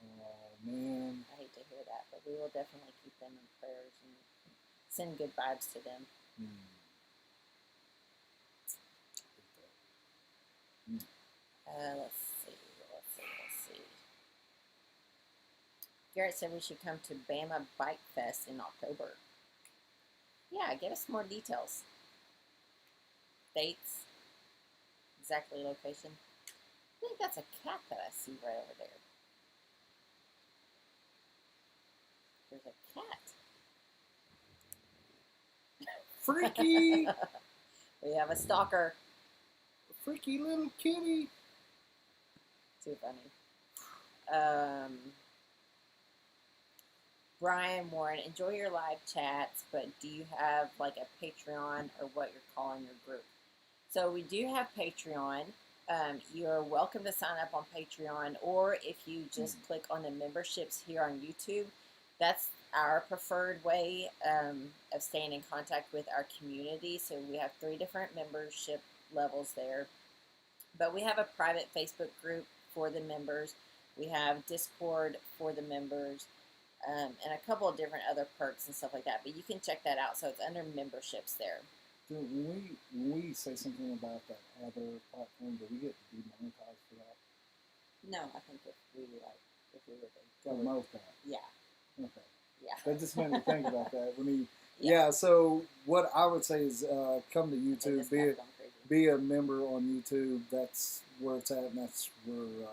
Oh, man. I hate to hear that, but we will definitely keep them in prayers and send good vibes to them. Let's see. Garrett said we should come to Bama Bike Fest in October. Yeah, give us more details. Dates. Exactly location. I think that's a cat that I see right over there. There's a cat. Freaky! We have a stalker. Freaky little kitty. Too funny. Brian Warren, enjoy your live chats, but do you have like a Patreon or what you're calling your group? So we do have Patreon. You're welcome to sign up on Patreon, or if you just click on the memberships here on YouTube, that's our preferred way of staying in contact with our community. So we have 3 different membership levels there. But we have a private Facebook group for the members. We have Discord for the members. And a couple of different other perks and stuff like that. But you can check that out. So it's under memberships there. Dude, when we say something about that other platform, do we get demonetized for that? No, I think if we were to For most of yeah. Okay. Yeah. That just made me think about that. Yeah, so what I would say is come to YouTube, be a member on YouTube. That's where it's at, and that's where...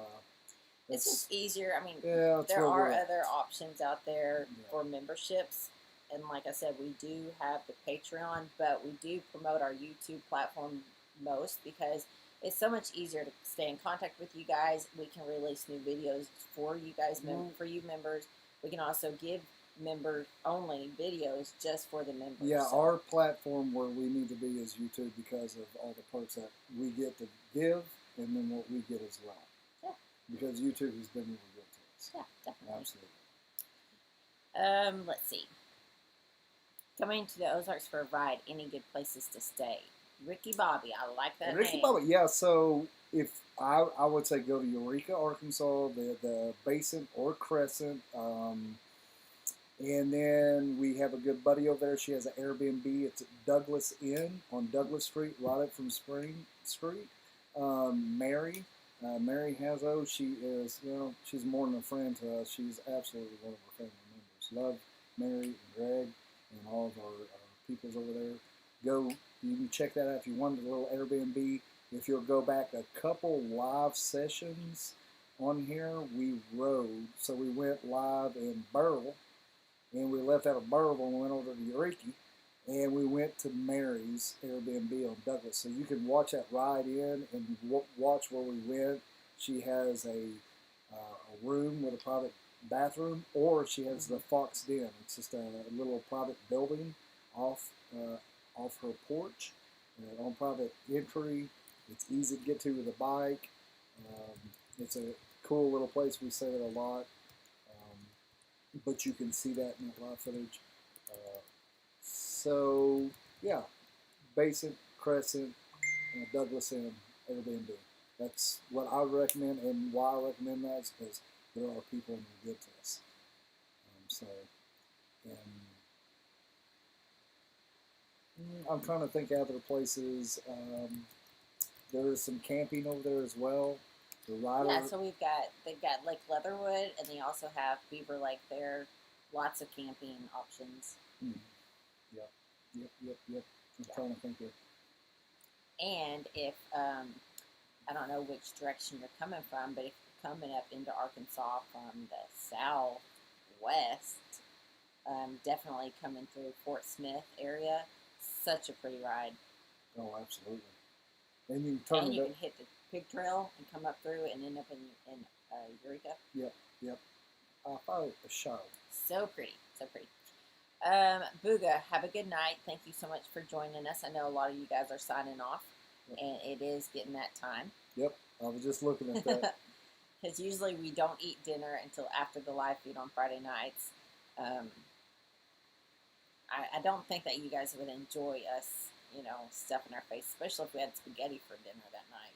it's just easier. I mean, yeah, there are other options out there for memberships. And like I said, we do have the Patreon, but we do promote our YouTube platform most because it's so much easier to stay in contact with you guys. We can release new videos for you guys, for you members. We can also give member-only videos just for the members. Yeah, our platform where we need to be is YouTube because of all the perks that we get to give and then what we get as well. Yeah. Because YouTube has been really good to us. Yeah, definitely. Absolutely. Let's see. Coming to the Ozarks for a ride, any good places to stay? Ricky Bobby, I like that Ricky name. Bobby, yeah, so if I would say go to Eureka, Arkansas, the Basin or Crescent, and then we have a good buddy over there. She has an Airbnb. It's at Douglas Inn on Douglas Street, right up from Spring Street. Mary Hazo, she is, she's more than a friend to us. She's absolutely one of our family members. Love Mary and Greg and all of our peoples over there. You can check that out if you wanted a little Airbnb. If you'll go back a couple live sessions on here, we rode. So we went live in Burrell, and we left out of Burrell and went over to Eureka, and we went to Mary's Airbnb on Douglas. So you can watch that ride in and watch where we went. She has a room with a private bathroom, or she has the Fox Den. It's just a little private building off her porch, on private entry. It's easy to get to with a bike. It's a cool little place. We say it a lot, but you can see that in that live footage. So yeah, Basin, Crescent, Douglas Inn, Airbnb. That's what I would recommend, and why I recommend that is because there are people who get to us. I'm trying to think of other places. There is some camping over there as well. The rider. Yeah, so they've got Lake Leatherwood, and they also have Beaver Lake there. Lots of camping options. Yep. I'm Yeah. trying to think of. And if I don't know which direction you're coming from, but if you're coming up into Arkansas from the southwest, definitely coming through Fort Smith area, such a pretty ride. Oh, absolutely. And you can turn And it you up. can hit the pig trail and come up through and end up in Eureka. Yep. I thought it was show. So pretty, so pretty. Booga, have a good night. Thank you so much for joining us. I know a lot of you guys are signing off, and it is getting that time. Yep, I was just looking at that. Because usually we don't eat dinner until after the live feed on Friday nights. I don't think that you guys would enjoy us, stuffing our face, especially if we had spaghetti for dinner that night.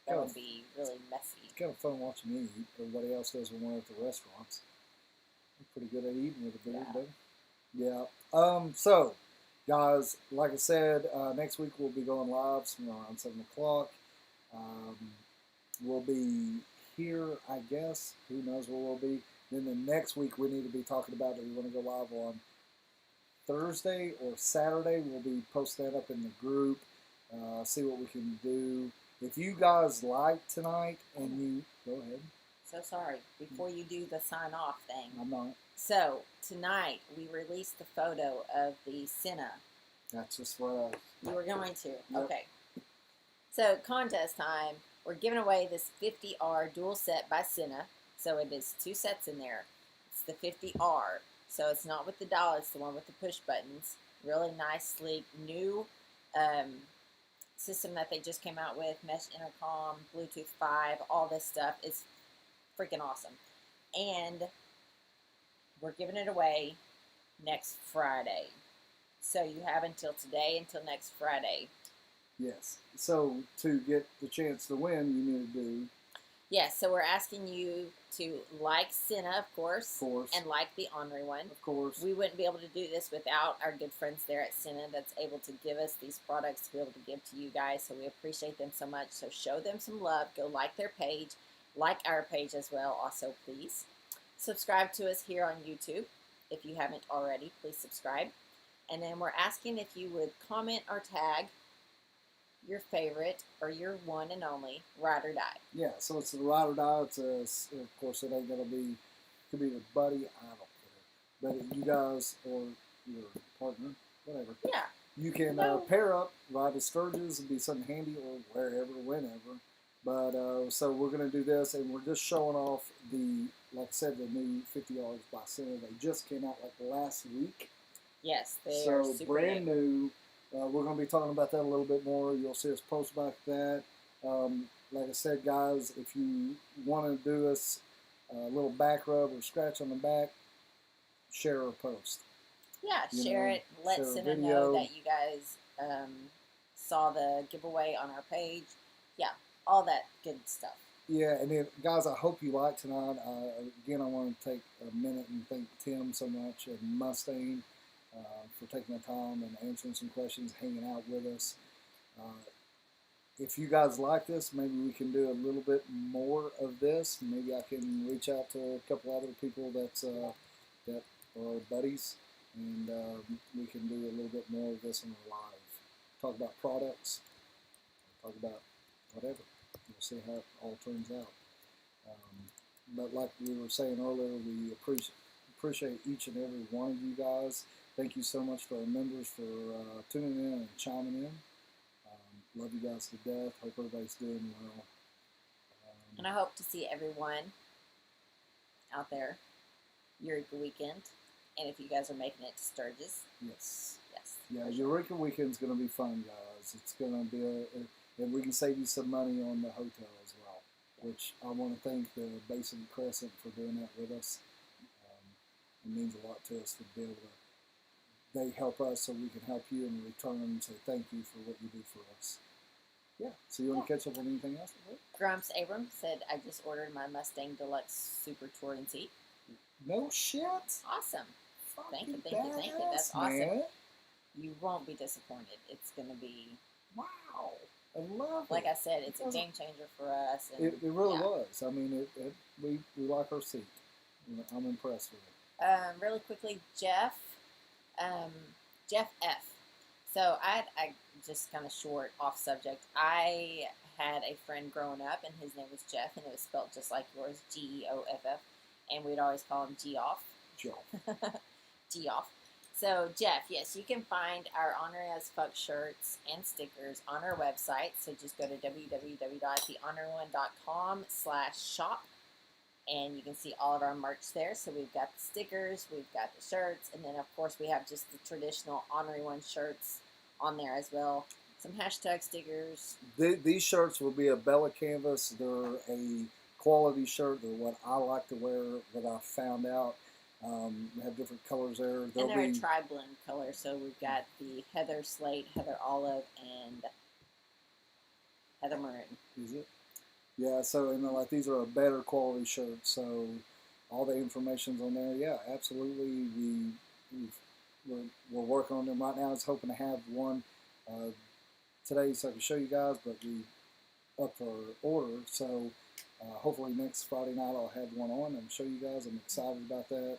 That would be really messy. It's kind of fun watching me eat. Everybody else does when we're at the restaurants. I'm pretty good at eating with a beard, though. Yeah. So, guys, like I said, next week we'll be going live somewhere around 7 o'clock. We'll be here, I guess. Who knows where we'll be. Then the next week we need to be talking about that we want to go live on Thursday or Saturday. We'll be posting that up in the group. See what we can do. If you guys like tonight and you... Go ahead. So sorry. Before you do the sign off thing. I'm not. So, tonight we released the photo of the Senna. That's just what You were going to? Yep. Okay. So, contest time. We're giving away this 50R dual set by Senna. So, it is 2 sets in there. It's the 50R. So, it's not with the dial, it's the one with the push buttons. Really nice, sleek, new system that they just came out with. Mesh intercom, Bluetooth 5, all this stuff. It's freaking awesome. And we're giving it away next Friday. So you have until today, until next Friday. Yes. So to get the chance to win, you need to do... Yes, so we're asking you to like Senna, of course. And like the Ornery One. Of course. We wouldn't be able to do this without our good friends there at Senna that's able to give us these products to be able to give to you guys. So we appreciate them so much. So show them some love. Go like their page. Like our page as well, also, please. Subscribe to us here on YouTube. If you haven't already, please subscribe. And then we're asking if you would comment or tag your favorite or your one and only ride or die. Yeah, so it's the ride or die. It's of course, it ain't going to be, could be with buddy, I don't care. But you guys or your partner, whatever. Yeah. You can pair up, ride to Sturgis and be something handy or wherever, whenever. But so we're going to do this, and we're just showing off the, like I said, the new 50 yards by Senna. They just came out like last week. Yes, they are super brand new. We're going to be talking about that a little bit more. You'll see us post about that. Like I said, guys, if you want to do us a little back rub or scratch on the back, share or post. Yeah, share it. Let Senna know that you guys saw the giveaway on our page. Yeah, all that good stuff. Yeah, and then, guys, I hope you like tonight. Again, I want to take a minute and thank Tim so much and Mustang for taking the time and answering some questions, hanging out with us. If you guys like this, maybe we can do a little bit more of this. Maybe I can reach out to a couple other people that are buddies, and we can do a little bit more of this on the live. Talk about products, talk about whatever. We'll see how it all turns out. But like we were saying earlier, we appreciate each and every one of you guys. Thank you so much to our members for tuning in and chiming in. Love you guys to death. Hope everybody's doing well. And I hope to see everyone out there Eureka weekend. And if you guys are making it to Sturgis. Yes. Yes. Yeah, Eureka weekend's going to be fun, guys. It's going to be and we can save you some money on the hotel as well, which I want to thank the Basin Crescent for doing that with us. It means a lot to us to be able to, they help us so we can help you in return and say thank you for what you do for us. Yeah, so you want to catch up on anything else? Grumps Abram said, I just ordered my Mustang Deluxe Super Touring Seat. No shit. Awesome. Thank you. That's man. awesome. You won't be disappointed. It's going to be wow. I love Like it. I said, it's a game changer for us. And, It really yeah. was. I mean, we like our seat. You know, I'm impressed with it. Really quickly, Jeff F. So I just kind of short off subject. I had a friend growing up, and his name was Jeff, and it was spelled just like yours, Geoff, and we'd always call him Geoff. Geoff. So Jeff, yes, you can find our Honor as Fuck shirts and stickers on our website. So just go to www.thehonorone.com/shop. And you can see all of our merch there. So we've got the stickers, we've got the shirts, and then of course we have just the traditional Ornery One shirts on there as well. Some hashtag stickers. These shirts will be a Bella canvas. They're a quality shirt. They're what I like to wear that I found out. We have different colors there. And they're a tri-blend color. So we've got the Heather Slate, Heather Olive, and Heather Maroon. Is it? Yeah, so and like these are a better quality shirt, so all the information's on there. Yeah, absolutely. We're working on them right now. I was hoping to have one today so I can show you guys, but we up for order. So hopefully next Friday night I'll have one on and show you guys. I'm excited about that.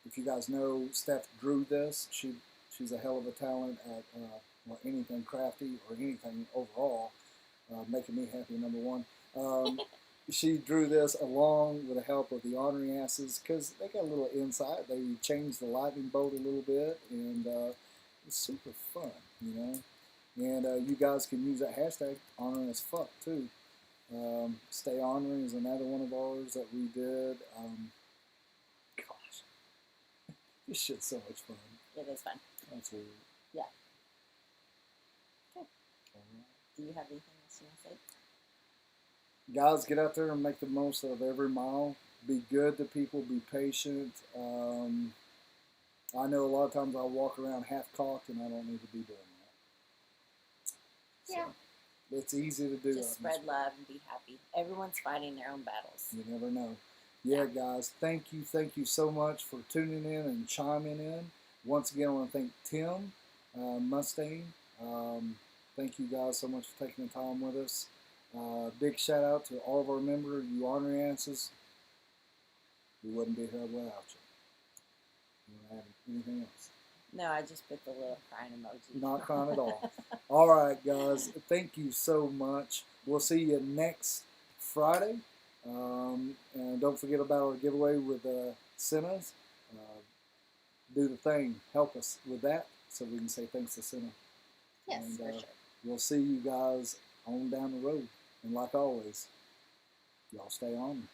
If you guys know, Steph drew this. She's a hell of a talent at anything crafty or anything overall. Making me happy, number one. She drew this along with the help of the Ornery asses because they got a little insight. They changed the lightning bolt a little bit, and it's super fun, you know. And you guys can use that hashtag Honor as Fuck too. Stay Ornery is another one of ours that we did. Gosh, this shit's so much fun. It is fun. Absolutely. Yeah. Okay. All right. Do you have anything else you want to say? Guys, get out there and make the most of every mile. Be good to people. Be patient. I know a lot of times I walk around half-cocked, and I don't need to be doing that. Yeah. So, it's easy to do. Just spread love and be happy. Everyone's fighting their own battles. You never know. Yeah, guys, thank you so much for tuning in and chiming in. Once again, I want to thank Tim Mustang. Thank you guys so much for taking the time with us. Big shout out to all of our members, you Ornery asses. We wouldn't be here without you. You want to add anything else? No, I just put the little crying emoji. Not crying at all. All right, guys. Thank you so much. We'll see you next Friday. And don't forget about our giveaway with Senna's. Do the thing. Help us with that so we can say thanks to Senna. Yes, And, for sure. We'll see you guys on down the road. And like always, y'all stay on.